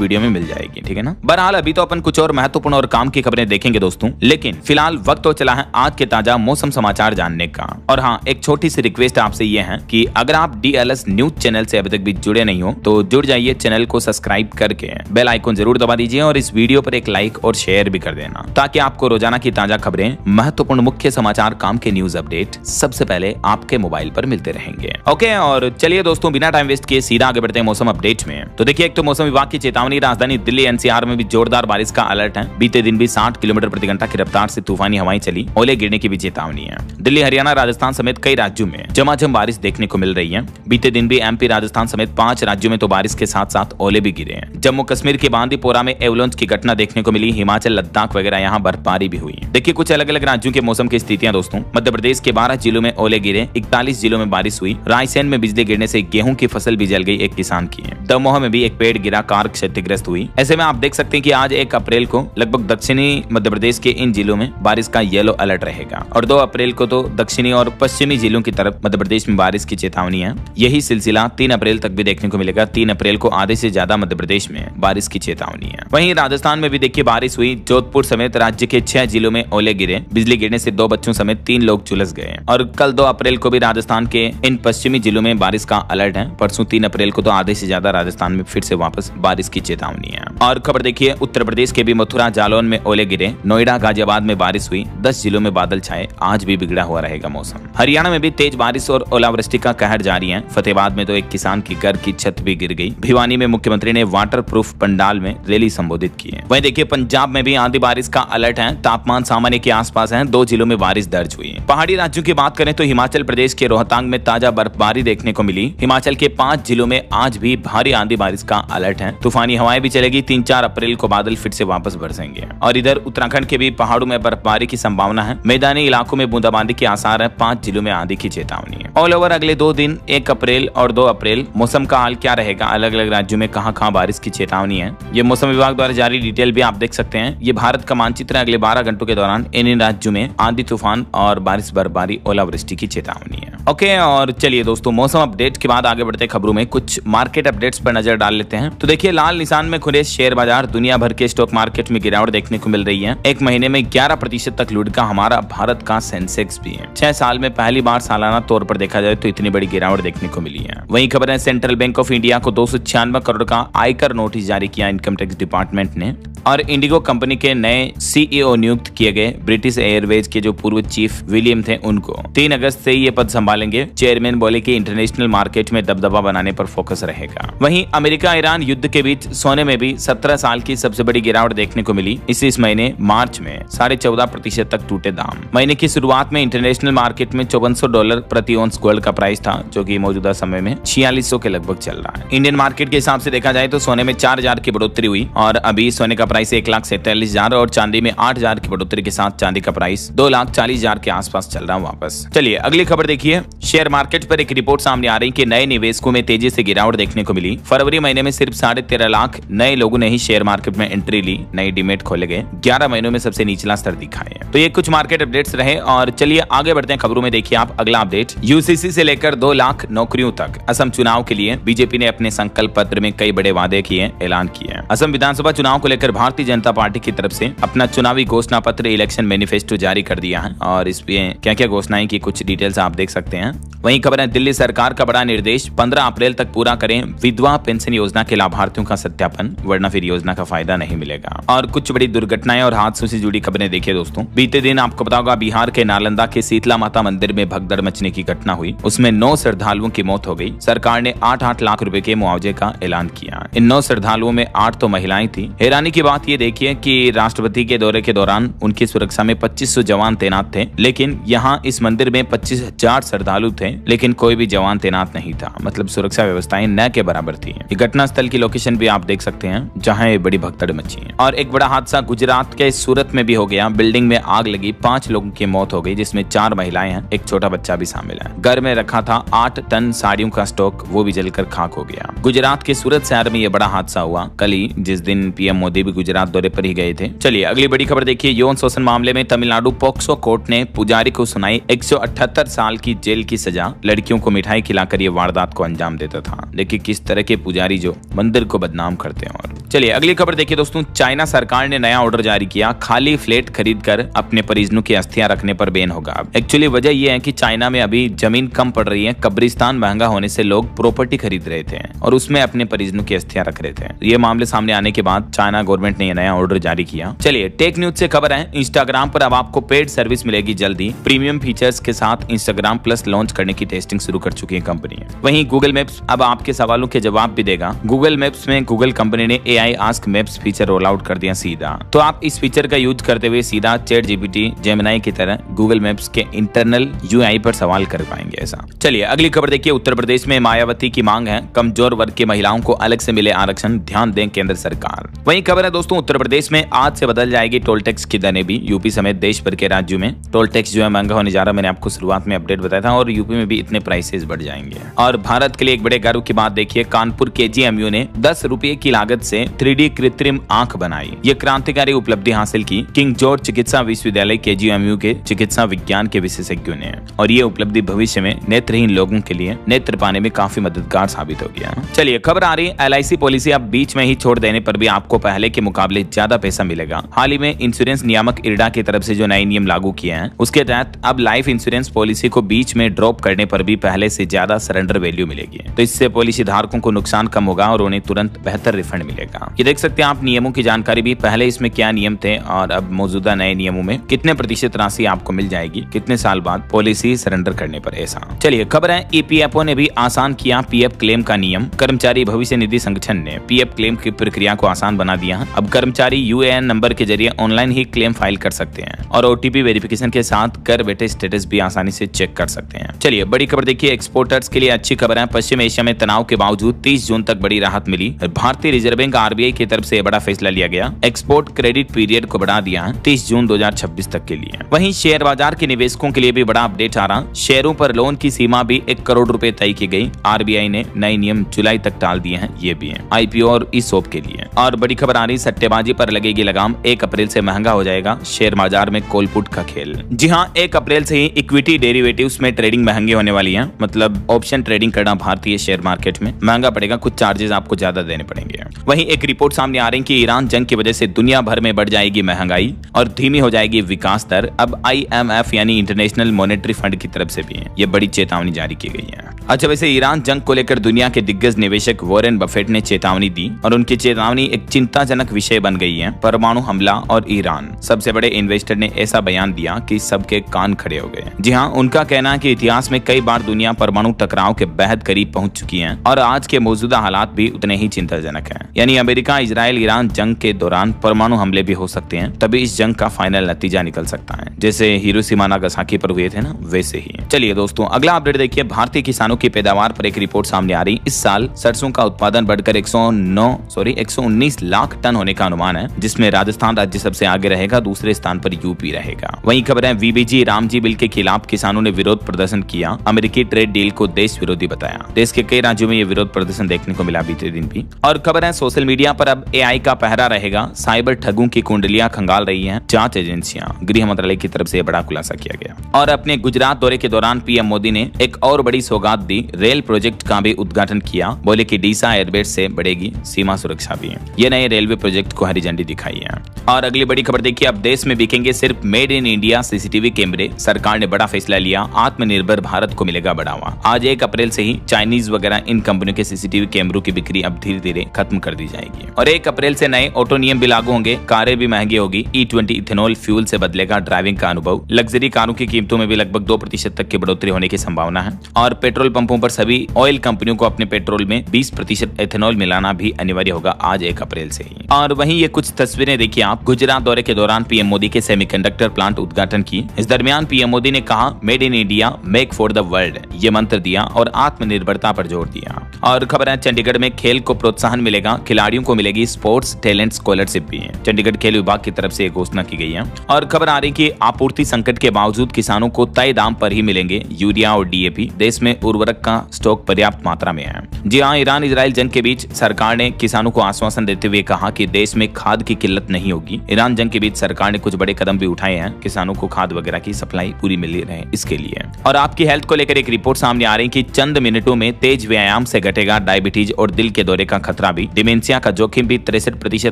वीडियो में मिल जाएगी, ठीक है ना। बहरहाल अभी तो अपन कुछ और महत्वपूर्ण और काम की खबरें देखेंगे दोस्तों, लेकिन फिलहाल वक्त तो चला है आज के ताजा मौसम समाचार जानने का। और हाँ, एक छोटी सी रिक्वेस्ट आपसे ये है कि अगर आप DLS न्यूज चैनल से अभी तक भी जुड़े नहीं हो तो जुड़ जाइए, चैनल को सब्सक्राइब करके बेल आइकन जरूर दबा दीजिए और इस वीडियो पर एक लाइक और शेयर भी कर देना ताकि आपको रोजाना की ताजा खबरें, महत्वपूर्ण मुख्य समाचार, काम के न्यूज अपडेट सबसे पहले आपके मोबाइल पर मिलते रहेंगे। ओके, और चलिए दोस्तों बिना टाइम वेस्ट किए सीधा आगे बढ़ते हैं मौसम अपडेट में। तो देखिए, एक तो मौसम विभाग की चेतावनी, राजधानी दिल्ली NCR में भी जोरदार बारिश का अलर्ट है। बीते दिन भी 60 किलोमीटर प्रति घंटा की रफ्तार से तूफानी हवाएं चली, ओले गिरने की भी चेतावनी है। दिल्ली, हरियाणा, राजस्थान समेत कई राज्यों में झमाझम बारिश देखने को मिल रही है। बीते दिन भी MP, राजस्थान समेत 5 राज्यों में तो बारिश के साथ साथ ओले भी गिरे हैं। जम्मू कश्मीर के बांदीपोरा में एवलांच की घटना देखने को मिली। हिमाचल, लद्दाख वगैरह यहाँ बर्फबारी भी हुई। देखिए कुछ अलग अलग राज्यों के मौसम की स्थितियां दोस्तों। मध्य प्रदेश के 12 जिलों में ओले गिरे, 41 जिलों में बारिश हुई। रायसेन में बिजली गिरने से गेहूं की फसल भी जल गई एक किसान की। दमोह में भी एक पेड़ गिरा, कार क्षतिग्रस्त हुई। ऐसे में आप देख सकते हैं कि आज 1 अप्रैल को लगभग दक्षिणी मध्य प्रदेश के इन जिलों में बारिश का येलो अलर्ट रहेगा और 2 अप्रैल को तो दक्षिणी और पश्चिमी जिलों की तरफ मध्य प्रदेश में बारिश की चेतावनी है। यही सिलसिला 3 अप्रैल तक भी देखने को मिलेगा। 3 अप्रैल को आधे से ज्यादा मध्य प्रदेश में बारिश की चेतावनी है। वहीं राजस्थान में भी देखिए बारिश हुई। जोधपुर समेत राज्य के 6 जिलों में ओले गिरे। बिजली गिरने से 2 बच्चों समेत 3 लोग झुलस गए। और कल 2 अप्रैल को भी राजस्थान के इन पश्चिमी जिलों में बारिश का अलर्ट है। परसों 3 अप्रैल को तो आधे से ज्यादा राजस्थान में फिर से वापस बारिश की चेतावनी है। और खबर देखिए, उत्तर प्रदेश के भी मथुरा, जालौन में ओले गिरे। नोएडा, गाजियाबाद में बारिश हुई। 10 जिलों में बादल छाए। आज भी बिगड़ा हुआ रहेगा मौसम। हरियाणा में भी तेज बारिश और ओलावृष्टि का कहर जारी है। फतेहाबाद में तो एक किसान की घर की छत भी गिर गई। भिवानी में मुख्यमंत्री ने वाटर प्रूफ पंडाल में रैली संबोधित की है। वहीं देखिए पंजाब में भी आंधी बारिश का अलर्ट है। तापमान सामान्य के आसपास है। 2 जिलों में बारिश दर्ज हुई। पहाड़ी राज्यों की बात करें तो हिमाचल प्रदेश के रोहतांग में ताजा बर्फबारी देखने को मिली। हिमाचल के 5 जिलों में आज भी भारी आंधी बारिश का अलर्ट है। तूफानी हवाएं भी चलेगी। 3-4 अप्रैल को बादल फिर से वापस बरसेंगे। और इधर उत्तराखंड के भी पहाड़ों में बर्फबारी की संभावना है। मैदानी इलाकों में बूंदाबांदी के आसार है। 5 जिलों में आंधी की चेतावनी है। ऑल ओवर अगले 2 दिन 1 अप्रैल और 2 अप्रैल मौसम का हाल क्या रहेगा, अलग अलग राज्यों में कहां बारिश की चेतावनी है, ये मौसम विभाग द्वारा जारी डिटेल भी आप देख सकते हैं। ये भारत का मानचित्र है। अगले 12 घंटों के दौरान इन राज्यों में आंधी, तूफान और बारिश, बर्फबारी, ओलावृष्टि की चेतावनी है। ओके, और चलिए दोस्तों मौसम अपडेट के बाद आगे बढ़ते खबरों में कुछ मार्केट अपडेट्स पर नजर डाल लेते हैं। तो देखिए, लाल निशान में खुले शेयर बाजार, दुनिया भर के स्टॉक मार्केट में गिरावट देखने को मिल रही है। एक महीने में 11% तक लुढ़का हमारा भारत का सेंसेक्स भी है। 6 साल में पहली बार सालाना तौर पर देखा जाए तो इतनी बड़ी गिरावट देखने को मिली है। वहीं खबर है, सेंट्रल बैंक ऑफ इंडिया को 296 करोड़ का आयकर नोटिस जारी किया इनकम टैक्स डिपार्टमेंट ने। और इंडिगो कंपनी के नए CEO नियुक्त किए गए ब्रिटिश एयरवेज के जो पूर्व चीफ विलियम थे उनको 3 अगस्त से ये पद संभालेंगे। चेयरमैन बोले कि इंटरनेशनल मार्केट में दबदबा बनाने पर फोकस रहेगा। वहीं अमेरिका ईरान युद्ध के बीच सोने में भी 17 साल की सबसे बड़ी गिरावट देखने को मिली। इस महीने मार्च में 14.5% तक टूटे दाम। महीने की शुरुआत में इंटरनेशनल मार्केट में $54 प्रति औंस गोल्ड का प्राइस था, जो कि मौजूदा समय में 4600 के लगभग चल रहा है। इंडियन मार्केट के हिसाब से देखा जाए तो सोने में 4000 की बढ़ोतरी हुई और अभी सोने का प्राइस 1,47,000 और चांदी में 8000 की बढ़ोतरी के साथ चांदी का प्राइस 2,40,000 के आसपास चल रहा है वापस। चलिए अगली खबर देखिए। शेयर मार्केट पर एक रिपोर्ट सामने आ रही कि नए निवेशकों में तेजी से गिरावट देखने को मिली। फरवरी महीने में सिर्फ 13.5 लाख नए लोगों ने ही शेयर मार्केट में एंट्री ली। नई डीमेट खोले गए। 11 महीनों में सबसे निचला स्तर दिखा है। तो ये कुछ मार्केट अपडेट्स रहे और चलिए आगे बढ़ते हैं खबरों में। देखिए आप अगला अपडेट, UCC से लेकर 2 लाख नौकरियों तक असम चुनाव के लिए बीजेपी ने अपने संकल्प पत्र में कई बड़े वादे किए, ऐलान किया। असम विधानसभा चुनाव को लेकर भारतीय जनता पार्टी की तरफ से अपना चुनावी घोषणा पत्र, इलेक्शन मैनिफेस्टो जारी कर दिया है और इसमें क्या क्या घोषणाएं की कुछ डिटेल्स आप देख सकते हैं। वहीं खबर है, दिल्ली सरकार का बड़ा निर्देश, 15 अप्रैल तक पूरा करें विधवा पेंशन योजना के लाभार्थियों का सत्यापन, वरना फिर योजना का फायदा नहीं मिलेगा। और कुछ बड़ी दुर्घटनाएं और हादसों से जुड़ी खबरें देखिए दोस्तों। बीते दिन आपको पता होगा बिहार के नालंदा के शीतला माता मंदिर में भगदड़ मचने की घटना हुई। उसमें 9 श्रद्धालुओं की मौत हो गई। सरकार ने 8-8 लाख रुपए के मुआवजे का ऐलान किया। इन 9 श्रद्धालुओं में 8 तो महिलाएं थी। हैरानी की बात बात ये देखिए कि राष्ट्रपति के दौरे के दौरान उनकी सुरक्षा में 2500 जवान तैनात थे, लेकिन यहाँ इस मंदिर में 25,000 श्रद्धालु थे, लेकिन कोई भी जवान तैनात नहीं था। मतलब सुरक्षा व्यवस्थाएं न के बराबर थी। ये घटना स्थल की लोकेशन भी आप देख सकते हैं जहाँ ये बड़ी भगदड़ मची है। और एक बड़ा हादसा गुजरात के सूरत में भी हो गया। बिल्डिंग में आग लगी, 5 लोगों की मौत हो गई, जिसमें 4 महिलाएं हैं, एक छोटा बच्चा भी शामिल है। घर में रखा था 8 टन साड़ियों का स्टॉक, वो भी जलकर खाक हो गया। गुजरात के सूरत शहर में ये बड़ा हादसा हुआ कल ही, जिस दिन पीएम मोदी भी गुजरात दौरे पर ही गए थे। चलिए अगली बड़ी खबर देखिए। यौन शोषण मामले में तमिलनाडु पॉक्सो कोर्ट ने पुजारी को सुनाई 178 साल की जेल की सजा। लड़कियों को मिठाई खिलाकर ये वारदात को अंजाम देता था। देखिए किस तरह के पुजारी जो मंदिर को बदनाम करते हैं। और चलिए अगली खबर देखिए दोस्तों। चाइना सरकार ने नया ऑर्डर जारी किया, खाली फ्लैट खरीदकर अपने परिजनों की अस्थियां रखने पर बैन होगा। एक्चुअली वजह यह है कि चाइना में अभी जमीन कम पड़ रही है, कब्रिस्तान महंगा होने से लोग प्रॉपर्टी खरीद रहे थे और उसमें अपने परिजनों की अस्थियां रख रहे थे। ये मामले सामने आने के बाद चाइना गवर्नमेंट ने यह नया ऑर्डर जारी किया। चलिए टेक न्यूज से खबर है, इंस्टाग्राम पर अब आपको पेड सर्विस मिलेगी जल्दी। प्रीमियम फीचर्स के साथ इंस्टाग्राम प्लस लॉन्च करने की टेस्टिंग शुरू कर चुकी है कंपनी। वहीं गूगल मैप्स अब आपके सवालों के जवाब भी देगा। गूगल मैप्स में गूगल कंपनी ने AI ask maps feature roll out कर दिया सीधा। तो आप इस फीचर का यूज करते हुए सीधा चैट जीपीटी, जेमिनी की तरह गूगल मैप्स के इंटरनल UI पर सवाल कर पाएंगे ऐसा। चलिए अगली खबर देखिए। उत्तर प्रदेश में मायावती की मांग है कमजोर वर्ग की महिलाओं को अलग से मिले आरक्षण, ध्यान दें केंद्र सरकार। वही खबर है दोस्तों, उत्तर प्रदेश में आज से बदल जाएगी टोल टैक्स की दरें भी। यूपी समेत देश भर के राज्यों में टोल टैक्स जो है महंगा होने जा रहा है। मैंने आपको शुरुआत में अपडेट बताया था और यूपी में भी इतने प्राइसेस बढ़ जाएंगे। और भारत के लिए एक बड़े गर्व की बात देखिए, कानपुर KGMU ने 10 रुपए की लागत से 3D कृत्रिम आंख बनाई। ये क्रांतिकारी उपलब्धि हासिल की किंग जॉर्ज चिकित्सा विश्वविद्यालय KGMU के चिकित्सा विज्ञान के विशेषज्ञों ने। और ये उपलब्धि भविष्य में नेत्रहीन लोगों के लिए नेत्र पाने में काफी मददगार साबित हो गया। चलिए खबर आ रही है, LIC पॉलिसी अब बीच में ही छोड़ देने पर भी आपको पहले के मुकाबले ज्यादा पैसा मिलेगा। हाल ही में इंश्योरेंस नियामक IRDA की तरफ से जो नए नियम लागू किए हैं, उसके तहत अब लाइफ इंश्योरेंस पॉलिसी को बीच में ड्रॉप करने पर भी पहले से ज्यादा सरेंडर वैल्यू मिलेगी। तो इससे पॉलिसी धारकों को नुकसान कम होगा और उन्हें तुरंत बेहतर रिफंड मिलेगा। ये देख सकते हैं आप नियमों की जानकारी भी, पहले इसमें क्या नियम थे और अब मौजूदा नए नियमों में कितने प्रतिशत राशि आपको मिल जाएगी कितने साल बाद पॉलिसी सरेंडर करने पर ऐसा। चलिए खबर है, EPFO ने भी आसान किया PF क्लेम का नियम। कर्मचारी भविष्य निधि संगठन ने PF क्लेम की प्रक्रिया को आसान बना दिया। अब कर्मचारी UAN नंबर के जरिए ऑनलाइन ही क्लेम फाइल कर सकते हैं और OTP वेरिफिकेशन के साथ घर बैठे स्टेटस भी आसानी से चेक कर सकते हैं। चलिए बड़ी खबर देखिए, एक्सपोर्टर्स के लिए अच्छी खबर है। पश्चिम एशिया में तनाव के बावजूद 30 जून तक बड़ी राहत मिली। भारतीय रिजर्व बैंक RBI की तरफ से बड़ा फैसला लिया गया। एक्सपोर्ट क्रेडिट पीरियड को बढ़ा दिया 30 जून 2026 तक के लिए। वहीं शेयर बाजार के निवेशकों के लिए भी बड़ा अपडेट आ रहा। शेयरों पर लोन की सीमा भी 1 करोड़ रुपए तय की गई। RBI ने नए नियम जुलाई तक टाल दिए हैं। ये भी है IPO और ESOP के लिए। और बड़ी खबर आ रही, सट्टेबाजी पर लगेगी लगाम। 1 अप्रैल से महंगा हो जाएगा शेयर बाजार में कॉल पुट का खेल। जी हाँ, 1 अप्रैल से ही इक्विटी डेरिवेटिव्स में ट्रेडिंग महंगे होने वाली है। मतलब ऑप्शन ट्रेडिंग करना भारतीय शेयर मार्केट में महंगा पड़ेगा, कुछ चार्जेस आपको ज्यादा देने पड़ेंगे। वहीं एक रिपोर्ट सामने आ रही है कि ईरान जंग की वजह से दुनिया भर में बढ़ जाएगी महंगाई और धीमी हो जाएगी विकास दर। अब IMF यानी इंटरनेशनल मॉनेटरी फंड की तरफ से भी ये बड़ी चेतावनी जारी की गई है। अच्छा, वैसे ईरान जंग को लेकर दुनिया के दिग्गज निवेशक वॉरेन बफेट ने चेतावनी दी और उनकी चेतावनी एक चिंताजनक विषय बन गई है। परमाणु हमला और ईरान। सबसे बड़े इन्वेस्टर ने ऐसा बयान दिया कि सबके कान खड़े हो गए। जी हाँ, उनका कहना है कि इतिहास में कई बार दुनिया परमाणु टकराव के बेहद करीब पहुंच चुकी है और आज के मौजूदा हालात भी उतने ही चिंताजनक हैं। यानी अमेरिका, इजराइल, ईरान जंग के दौरान परमाणु हमले भी हो सकते हैं, तभी इस जंग का फाइनल नतीजा निकल सकता है। जैसे हिरोशिमा नागासाकी पर हुए थे ना, वैसे ही। चलिए दोस्तों अगला अपडेट देखिए, भारतीय किसानों की पैदावार पर एक रिपोर्ट सामने आ रही। इस साल सरसों का उत्पादन बढ़कर 119 लाख टन होने का अनुमान है, जिसमें राजस्थान राज्य सबसे आगे रहेगा, दूसरे स्थान पर यूपी रहेगा। वहीं खबर है, VBG रामजी बिल के खिलाफ किसानों ने विरोध प्रदर्शन किया। अमेरिकी ट्रेड डील को देश विरोधी बताया। देश के कई राज्यों में ये विरोध प्रदर्शन देखने को मिला बीते दिन भी। और खबर है, सोशल मीडिया पर अब AI का पहरा रहेगा। साइबर ठगों की कुंडलियां खंगाल रही हैं जांच एजेंसियां। गृह मंत्रालय की तरफ से बड़ा खुलासा किया गया। और अपने गुजरात दौरे के दौरान PM मोदी ने एक और बड़ी सौगात दी। रेल प्रोजेक्ट का भी उद्घाटन किया। बोले कि डीसा एयरबेस से बढ़ेगी सीमा सुरक्षा भी। ये नए रेलवे प्रोजेक्ट को हरी झंडी दिखाई है। और अगली बड़ी खबर देखिए, अब देश में बिकेंगे सिर्फ मेड इन इंडिया सीसीटीवी कैमरे, सरकार ने बड़ा फैसला लिया, आत्मनिर्भर भारत को मिलेगा बढ़ावा। आज 1 अप्रैल से ही चाइनीज वगैरह इन कंपनियों के सीसीटीवी कैमरों की बिक्री अब धीरे धीरे खत्म कर दी जाएगी और 1 अप्रैल से नए ऑटो नियम भी लागू होंगे, कारें भी महंगी होगी, E20 इथेनॉल फ्यूल से बदलेगा ड्राइविंग का अनुभव, लग्जरी कारों की कीमतों में भी लगभग 2% तक की बढ़ोतरी होने की संभावना है और पेट्रोल पंपों पर सभी ऑयल कंपनियों को अपने पेट्रोल में 20% एथेनॉल मिलाना भी अनिवार्य होगा आज 1 अप्रैल से ही। और वहीं ये कुछ तस्वीरें देखिए आप, गुजरात दौरे के दौरान पीएम मोदी के सेमीकंडक्टर प्लांट उद्घाटन की। इस दरमियान पीएम मोदी ने कहा, made in India make for the world, ये मंत्र दिया और आत्मनिर्भरता पर जोर दिया। और खबर है, चंडीगढ़ में खेल को प्रोत्साहन मिलेगा, खिलाड़ियों को मिलेगी स्पोर्ट्स टैलेंट स्कॉलरशिप भी है। चंडीगढ़ खेल विभाग की तरफ से घोषणा की गई है। और खबर आ रही कि आपूर्ति संकट के बावजूद किसानों को तय दाम पर ही मिलेंगे यूरिया और डीएपी, देश में उर्वरक का स्टॉक पर्याप्त मात्रा में है। जी हाँ, ईरान इजराइल जंग के बीच सरकार ने किसानों को आश्वासन देते हुए कहा कि देश में खाद की किल्लत नहीं होगी। ईरान जंग के बीच सरकार ने कुछ बड़े कदम भी उठाए हैं, किसानों को खाद वगैरह की सप्लाई पूरी मिल रहे इसके लिए। और आपकी हेल्थ को लेकर एक रिपोर्ट सामने आ रही कि चंद मिनटों में तेज व्यायाम से घटेगा डायबिटीज और दिल के दौरे का खतरा भी, डिमेंशिया का जोखिम भी 63%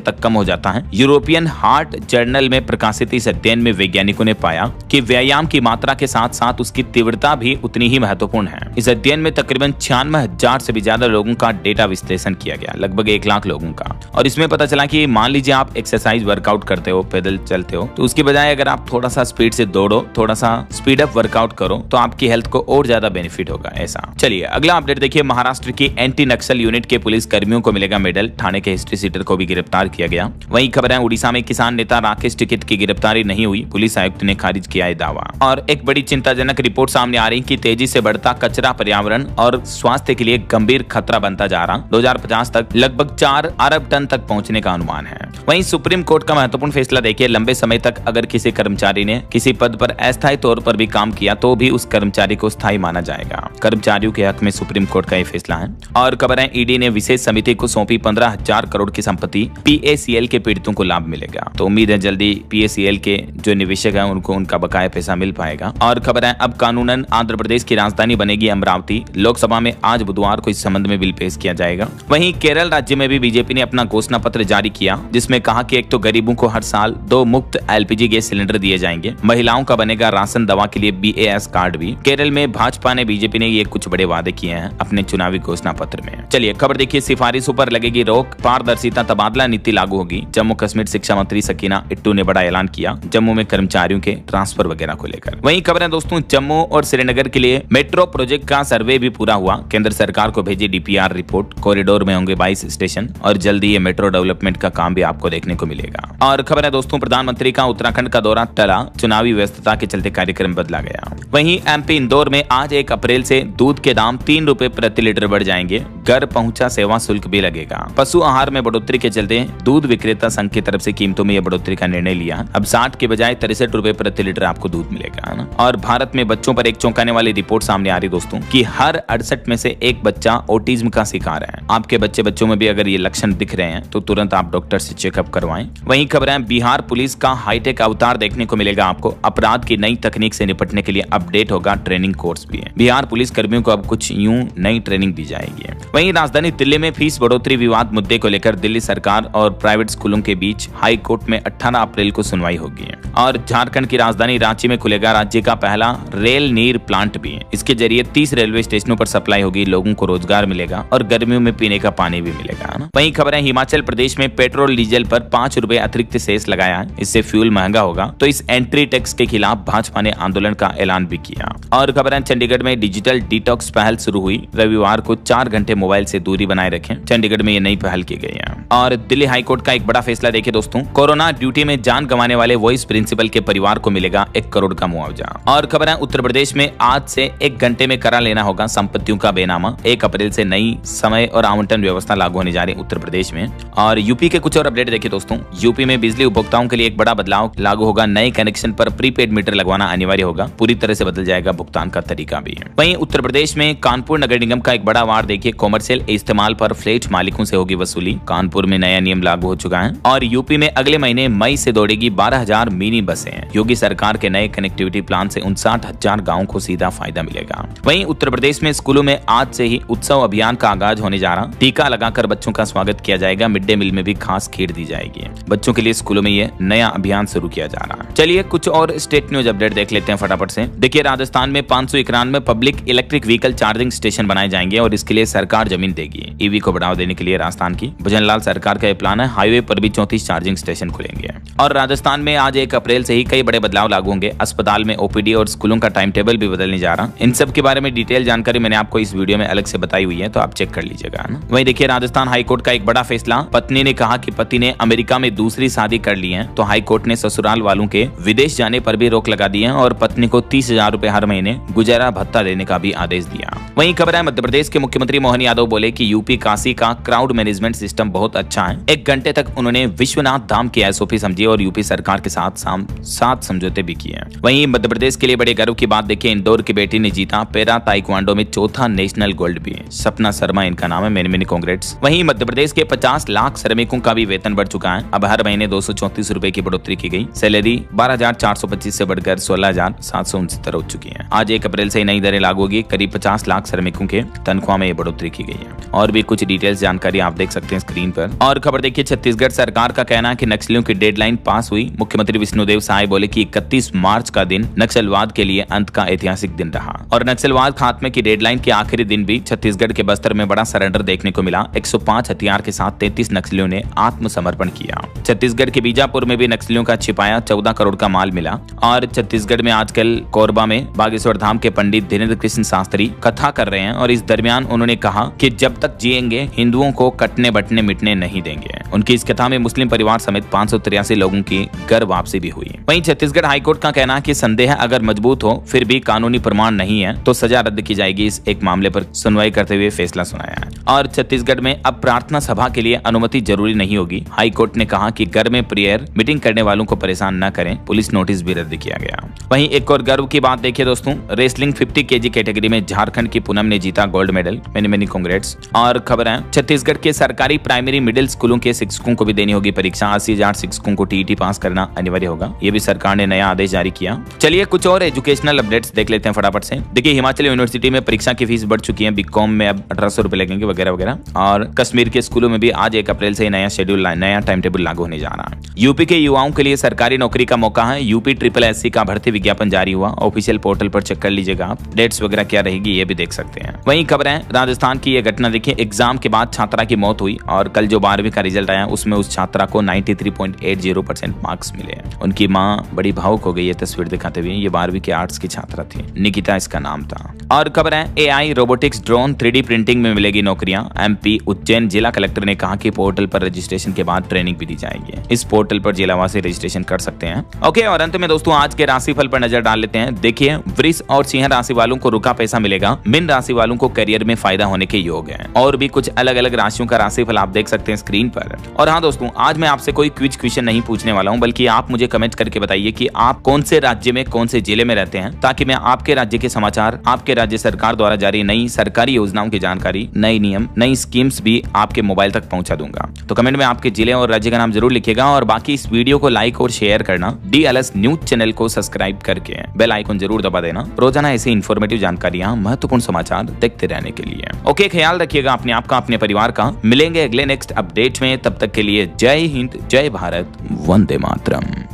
तक कम हो जाता है। यूरोपियन हार्ट जर्नल में प्रकाशित इस अध्ययन में वैज्ञानिकों ने पाया कि व्यायाम की मात्रा के साथ साथ उसकी तीव्रता भी उतनी ही महत्वपूर्ण है। इस अध्ययन में तकरीबन 96,000 से भी ज्यादा लोगों का डेटा विश्लेषण किया गया, लगभग 1 लाख लोगों का। और इसमें पता चला कि मान लीजिए आप एक्सरसाइज वर्कआउट करते हो, पैदल चलते हो, तो उसकी बजाय अगर आप थोड़ा सा स्पीड से दौड़ो, थोड़ा सा स्पीड अप वर्कआउट करो तो आपकी हेल्थ को और ज्यादा बेनिफिट होगा। ऐसा चलिए अगला अपडेट देखिए, महाराष्ट्र की एंटी नक्सल यूनिट के पुलिस कर्मियों को मिलेगा मेडल, ठाणे के हिस्ट्री सीटर को भी गिरफ्तार किया गया। वहीं खबर है, उड़ीसा में किसान नेता राकेश टिकैत की गिरफ्तारी नहीं हुई, पुलिस आयुक्त ने खारिज किया है दावा। और एक बड़ी चिंताजनक रिपोर्ट सामने आ रही कि तेजी से बढ़ता कचरा पर्यावरण और स्वास्थ्य के लिए गंभीर खतरा बनता जा रहा। 2050 तक लगभग 4 अरब टन तक पहुंचने का अनुमान है। वहीं सुप्रीम कोर्ट का महत्वपूर्ण फैसला देखिए, लंबे समय तक अगर किसी कर्मचारी ने किसी पद पर अस्थायी तौर पर भी काम किया तो भी उस कर्मचारी को स्थायी माना जाएगा। कर्मचारियों के हक में सुप्रीम कोर्ट का यह फैसला है। और खबर है, ईडी ने विशेष समिति को सौंपी 15,000 करोड़ की संपत्ति, PACL के पीड़ितों को लाभ मिलेगा। तो उम्मीद है जल्दी PACL के जो निवेशक हैं उनको उनका बकाया पैसा मिल पाएगा। और खबर है, अब कानूनन आंध्र प्रदेश की राजधानी बनेगी अमरावती, लोकसभा में आज बुधवार को इस संबंध में बिल पेश किया जाएगा। वहीं केरल राज्य में भी बीजेपी ने अपना घोषणा पत्र जारी किया, जिसमें कहा कि एक तो गरीबों को हर साल 2 मुफ्त LPG गैस सिलेंडर दिए जाएंगे, महिलाओं का बनेगा राशन, दवा के लिए BAS कार्ड भी। केरल में भाजपा ने बीजेपी ने ये कुछ बड़े वादे किए हैं अपने चुनावी घोषणा पत्र में। चलिए खबर देखिए, सिफारिशों पर लगेगी रोक, पारदर्शिता तबादला नीति लागू होगी। जम्मू कश्मीर शिक्षा मंत्री सकीना इट्टू ने बड़ा ऐलान किया जम्मू में कर्मचारियों के ट्रांसफर वगैरह को लेकर। वहीं खबर है दोस्तों, जम्मू और श्रीनगर के लिए मेट्रो प्रोजेक्ट का सर्वे भी पूरा हुआ, केंद्र सरकार को भेजी DPR रिपोर्ट, कॉरिडोर में होंगे 22 स्टेशन और जल्दी ये मेट्रो डेवलपमेंट का काम भी आपको देखने को मिलेगा। और खबर है दोस्तों, प्रधानमंत्री का उत्तराखंड का दौरा टला, चुनावी व्यस्तता के चलते कार्यक्रम बदला गया। वहीं MP इंदौर में आज 1 अप्रैल से दूध के दाम 3 रुपए प्रति लीटर बढ़ जाएंगे, घर पहुंचा सेवा शुल्क भी लगेगा। पशु आहार में बढ़ोतरी के चलते दूध विक्रेता संघ की तरफ से कीमतों में यह बढ़ोतरी का निर्णय लिया, अब 60 के बजाय 63 रुपए प्रति लीटर आपको दूध मिलेगा ना। और भारत में बच्चों पर एक चौंकाने वाली रिपोर्ट सामने आ रही दोस्तों कि हर 68 में से एक बच्चा ऑटिज्म का शिकार है। आपके बच्चों में भी अगर ये लक्षण दिख रहे हैं तो तुरंत आप डॉक्टर से चेकअप करवाएं। वहीं खबर है, बिहार पुलिस का हाईटेक अवतार देखने को मिलेगा आपको, अपराध की नई तकनीक से निपटने के लिए अपडेट होगा, ट्रेनिंग कोर्स भी है। बिहार पुलिस कर्मियों को अब कुछ यूं नई ट्रेनिंग दी जाएगी। वहीं राजधानी दिल्ली में फीस बढ़ोतरी विवाद मुद्दे को लेकर दिल्ली सरकार और प्राइवेट स्कूलों के बीच हाई कोर्ट में 18 अप्रैल को सुनवाई होगी। और झारखंड की राजधानी रांची में खुलेगा राज्य का पहला रेल नीर प्लांट भी है। इसके जरिए 30 रेलवे स्टेशनों पर सप्लाई होगी, लोगों को रोजगार मिलेगा और गर्मियों में पीने का पानी भी मिलेगा। वहीं खबर है, हिमाचल प्रदेश में पेट्रोल डीजल पर 5 रुपए अतिरिक्त सेस लगाया है, इससे फ्यूल महंगा होगा। तो इस एंट्री टैक्स के खिलाफ भाजपा ने आंदोलन का ऐलान भी किया। और खबर है, चंडीगढ़ में डिजिटल डिटॉक्स पहल शुरू हुई, रविवार को 4 घंटे मोबाइल से दूरी बनाए रखें। चंडीगढ़ में ये नई पहल की गई है। और दिल्ली हाईकोर्ट का एक बड़ा फैसला देखिए दोस्तों, कोरोना ड्यूटी में जान गंवाने वाले वॉइस प्रिंसिपल के परिवार को मिलेगा 1 करोड़ का मुआवजा। और खबर है, उत्तर प्रदेश में आज से 1 घंटे में करा लेना होगा संपत्तियों का बेनामा। 1 अप्रैल से नई समय और आवंटन व्यवस्था लागू होने जा रही है उत्तर प्रदेश में। और यूपी के कुछ और अपडेट देखिए दोस्तों, यूपी में बिजली उपभोक्ताओं के लिए एक बड़ा बदलाव लागू होगा, नए कनेक्शन पर प्रीपेड मीटर लगवाना अनिवार्य होगा, पूरी तरह से बदल जाएगा भुगतान का तरीका भी। वहीं उत्तर प्रदेश में कानपुर नगर निगम का एक बड़ा वार देखिए, कॉमर्शियल इस्तेमाल पर फ्लैट मालिकों से होगी वसूली, कानपुर में नया नियम लागू हो चुका है। और यूपी में अगले महीने मई से दौड़ेगी 12,000 मिनी बसें। योगी सरकार के नए कनेक्टिविटी प्लान से 59,000 गाँव को सीधा फायदा मिलेगा। वहीं उत्तर प्रदेश में स्कूलों में आज से ही उत्सव अभियान का आगाज होने जा रहा, टीका लगाकर बच्चों का स्वागत किया जाएगा, मिड डे मील में भी खास खीर दी जाएगी। बच्चों के लिए स्कूलों में ये नया अभियान शुरू किया जा रहा है। चलिए कुछ और स्टेट न्यूज अपडेट देख लेते हैं फटाफट से। देखिए राजस्थान में 591 public electric vehicle charging station बनाए जाएंगे और इसके लिए सरकार जमीन देगी। ईवी को बढ़ावा देने के लिए राजस्थान की भजनलाल सरकार का यह प्लान है। हाईवे पर भी 34 चार्जिंग स्टेशन खुलेंगे। और राजस्थान में आज 1 अप्रैल से ही कई बड़े बदलाव लागू होंगे। अस्पताल में ओपीडी और स्कूलों का टाइम टेबल भी बदलने जा रहा। इन सब के बारे में डिटेल जानकारी मैंने आपको इस वीडियो में अलग से बताई हुई है, तो आप चेक कर लीजिएगा। वहीं देखिए राजस्थान हाईकोर्ट का एक बड़ा फैसला। पत्नी ने कहा कि पति ने अमेरिका में दूसरी शादी कर ली है, तो हाईकोर्ट ने ससुराल वालों के विदेश जाने पर भी रोक लगा दी है और पत्नी को 30,000 रुपए हर महीने गुजारा भत्ता देने का भी आदेश दिया। वहीं खबर है मध्य प्रदेश के मुख्यमंत्री मोहन यादव बोले कि यूपी काशी का क्राउड मैनेजमेंट सिस्टम बहुत अच्छा है। 1 घंटे तक उन्होंने विश्वनाथ धाम की एसओपी समझी और यूपी सरकार के साथ 7 समझौते भी किए। वहीं मध्य प्रदेश के लिए बड़े गर्व की बात देखिए, इंदौर की बेटी ने जीता पैरा ताइक्वांडो में 4था नेशनल गोल्ड भी। सपना शर्मा इनका नाम है। Many congrats. वहीं मध्य प्रदेश के 50 लाख श्रमिकों का भी वेतन बढ़ चुका है। अब हर महीने 234 रुपए की बढ़ोतरी की गई। सैलरी 12,425 से बढ़कर 16,769 हो चुकी है। आज 1 अप्रैल से नई दरें लागू होगी। करीब 50 लाख श्रमिकों के तनख्वाह में बढ़ोतरी की गई है। और भी कुछ डिटेल्स जानकारी आप देख सकते हैं स्क्रीन पर। और खबर देखिए, छत्तीसगढ़ सरकार का कहना है कि नक्सलियों की डेडलाइन पास हुई। मुख्यमंत्री विष्णुदेव साय बोले कि 31 मार्च का दिन नक्सलवाद के लिए अंत का ऐतिहासिक दिन रहा और नक्सलवाद खात्मे की डेडलाइन के आखिरी दिन भी छत्तीसगढ़ के बस्तर में बड़ा सरेंडर देखने को मिला। 105 हथियार के साथ 33 नक्सलियों ने आत्मसमर्पण किया। छत्तीसगढ़ के बीजापुर में भी नक्सलियों का छिपाया 14 करोड़ का माल मिला। और छत्तीसगढ़ में आजकल कोरबा में बागेश्वर धाम के पंडित धीरेन्द्र कृष्ण शास्त्री कथा कर रहे हैं और इस दरमियान उन्होंने कहा कि जब तक जिएंगे हिंदुओं को कटने बटने मिटने नहीं देंगे। उनकी इस कथा में मुस्लिम परिवार समेत 583 लोगों की घर वापसी भी हुई। वहीं छत्तीसगढ़ हाईकोर्ट का कहना है कि संदेह अगर मजबूत हो फिर भी कानूनी प्रमाण नहीं है तो सजा रद्द की जाएगी। इस एक मामले पर सुनवाई करते हुए फैसला सुनाया है। और छत्तीसगढ़ में अब प्रार्थना सभा के लिए अनुमति जरूरी नहीं होगी। हाईकोर्ट ने कहा कि घर में प्रेयर मीटिंग करने वालों को परेशान न करें। पुलिस नोटिस भी रद्द किया गया। वहीं एक और गर्व की बात देखिए दोस्तों, रेसलिंग 50 kg कैटेगरी में झारखंड की पूनम ने जीता गोल्ड मेडल। Many congrats. और खबर है छत्तीसगढ़ के सरकारी प्राइमरी मिडिल स्कूलों के शिक्षकों को भी देनी होगी परीक्षा। 80,000 शिक्षकों को टीईटी पास करना अनिवार्य होगा। ये भी सरकार ने नया आदेश जारी किया। चलिए कुछ और एजुकेशनल अपडेट्स देख लेते हैं फटाफट से। देखिए हिमाचल यूनिवर्सिटी में परीक्षा की फीस बढ़ चुकी है। बीकॉम में अब 1800 रुपए लगेंगे वगैरह वगैरह। और कश्मीर के स्कूलों में भी आज 1 अप्रैल से नया शेड्यूल नया टाइम टेबल लागू होने जा रहा है। यूपी के युवाओं के लिए सरकारी नौकरी का मौका है। यूपी SSSC का भर्ती विज्ञापन जारी हुआ। ऑफिशियल पोर्टल पर चेक कर लीजिएगा आप। डेट्स वगैरह क्या रहेगी ये भी देख सकते हैं। वहीं खबर है राजस्थान की यह घटना देखिए, एग्जाम के बाद छात्रा की मौत हुई और कल जो 12वीं का रिजल्ट आया उसमें उस छात्रा को 93.80% मार्क्स मिले। उनकी माँ बड़ी भावुक हो गई है तस्वीर दिखाते हुए। ये 12वीं के आर्ट्स की छात्रा थी, निकिता इसका नाम था। और खबर है AI robotics drone 3D printing में मिलेगी नौकरियां। MP उज्जैन जिला कलेक्टर ने कहा कि पोर्टल पर रजिस्ट्रेशन के बाद ट्रेनिंग भी दी जाएगी। इस पोर्टल पर जिलावासी रजिस्ट्रेशन कर सकते हैं। ओके, और अंत में दोस्तों आज के राशिफल पर नजर डाल लेते हैं। देखिए वृष और सिंह राशि वालों को रुका पैसा मिलेगा। मीन राशि वालों को करियर में फायदा होने के योग है। और भी कुछ अलग अलग राशियों का राशिफल आप देख सकते हैं स्क्रीन पर। और हाँ दोस्तों, आज मैं आपसे कोई क्विज क्वेश्चन नहीं पूछने वाला हूँ, बल्कि आप मुझे कमेंट करके बताइए कि आप कौन से राज्य में कौन से जिले में रहते हैं, ताकि मैं आपके राज्य के समाचार, आपके राज्य सरकार द्वारा जारी नई सरकारी योजनाओं की जानकारी, नई नियम, नई स्कीम्स भी आपके मोबाइल तक पहुंचा दूंगा। तो कमेंट में आपके जिले और राज्य का नाम जरूर लिखिएगा। और बाकी इस वीडियो को लाइक और शेयर करना, DLS न्यूज चैनल को सब्सक्राइब करके बेल आइकन जरूर दबा देना रोजाना ऐसी इन्फॉर्मेटिव जानकारियां, महत्वपूर्ण समाचार देखते रहने के लिए। ओके, ख्याल रखिएगा अपने आप का, अपने परिवार का। मिलेंगे अगले नेक्स्ट अपडेट में, तब तक के लिए जय हिंद, जय भारत, वंदे मातरम।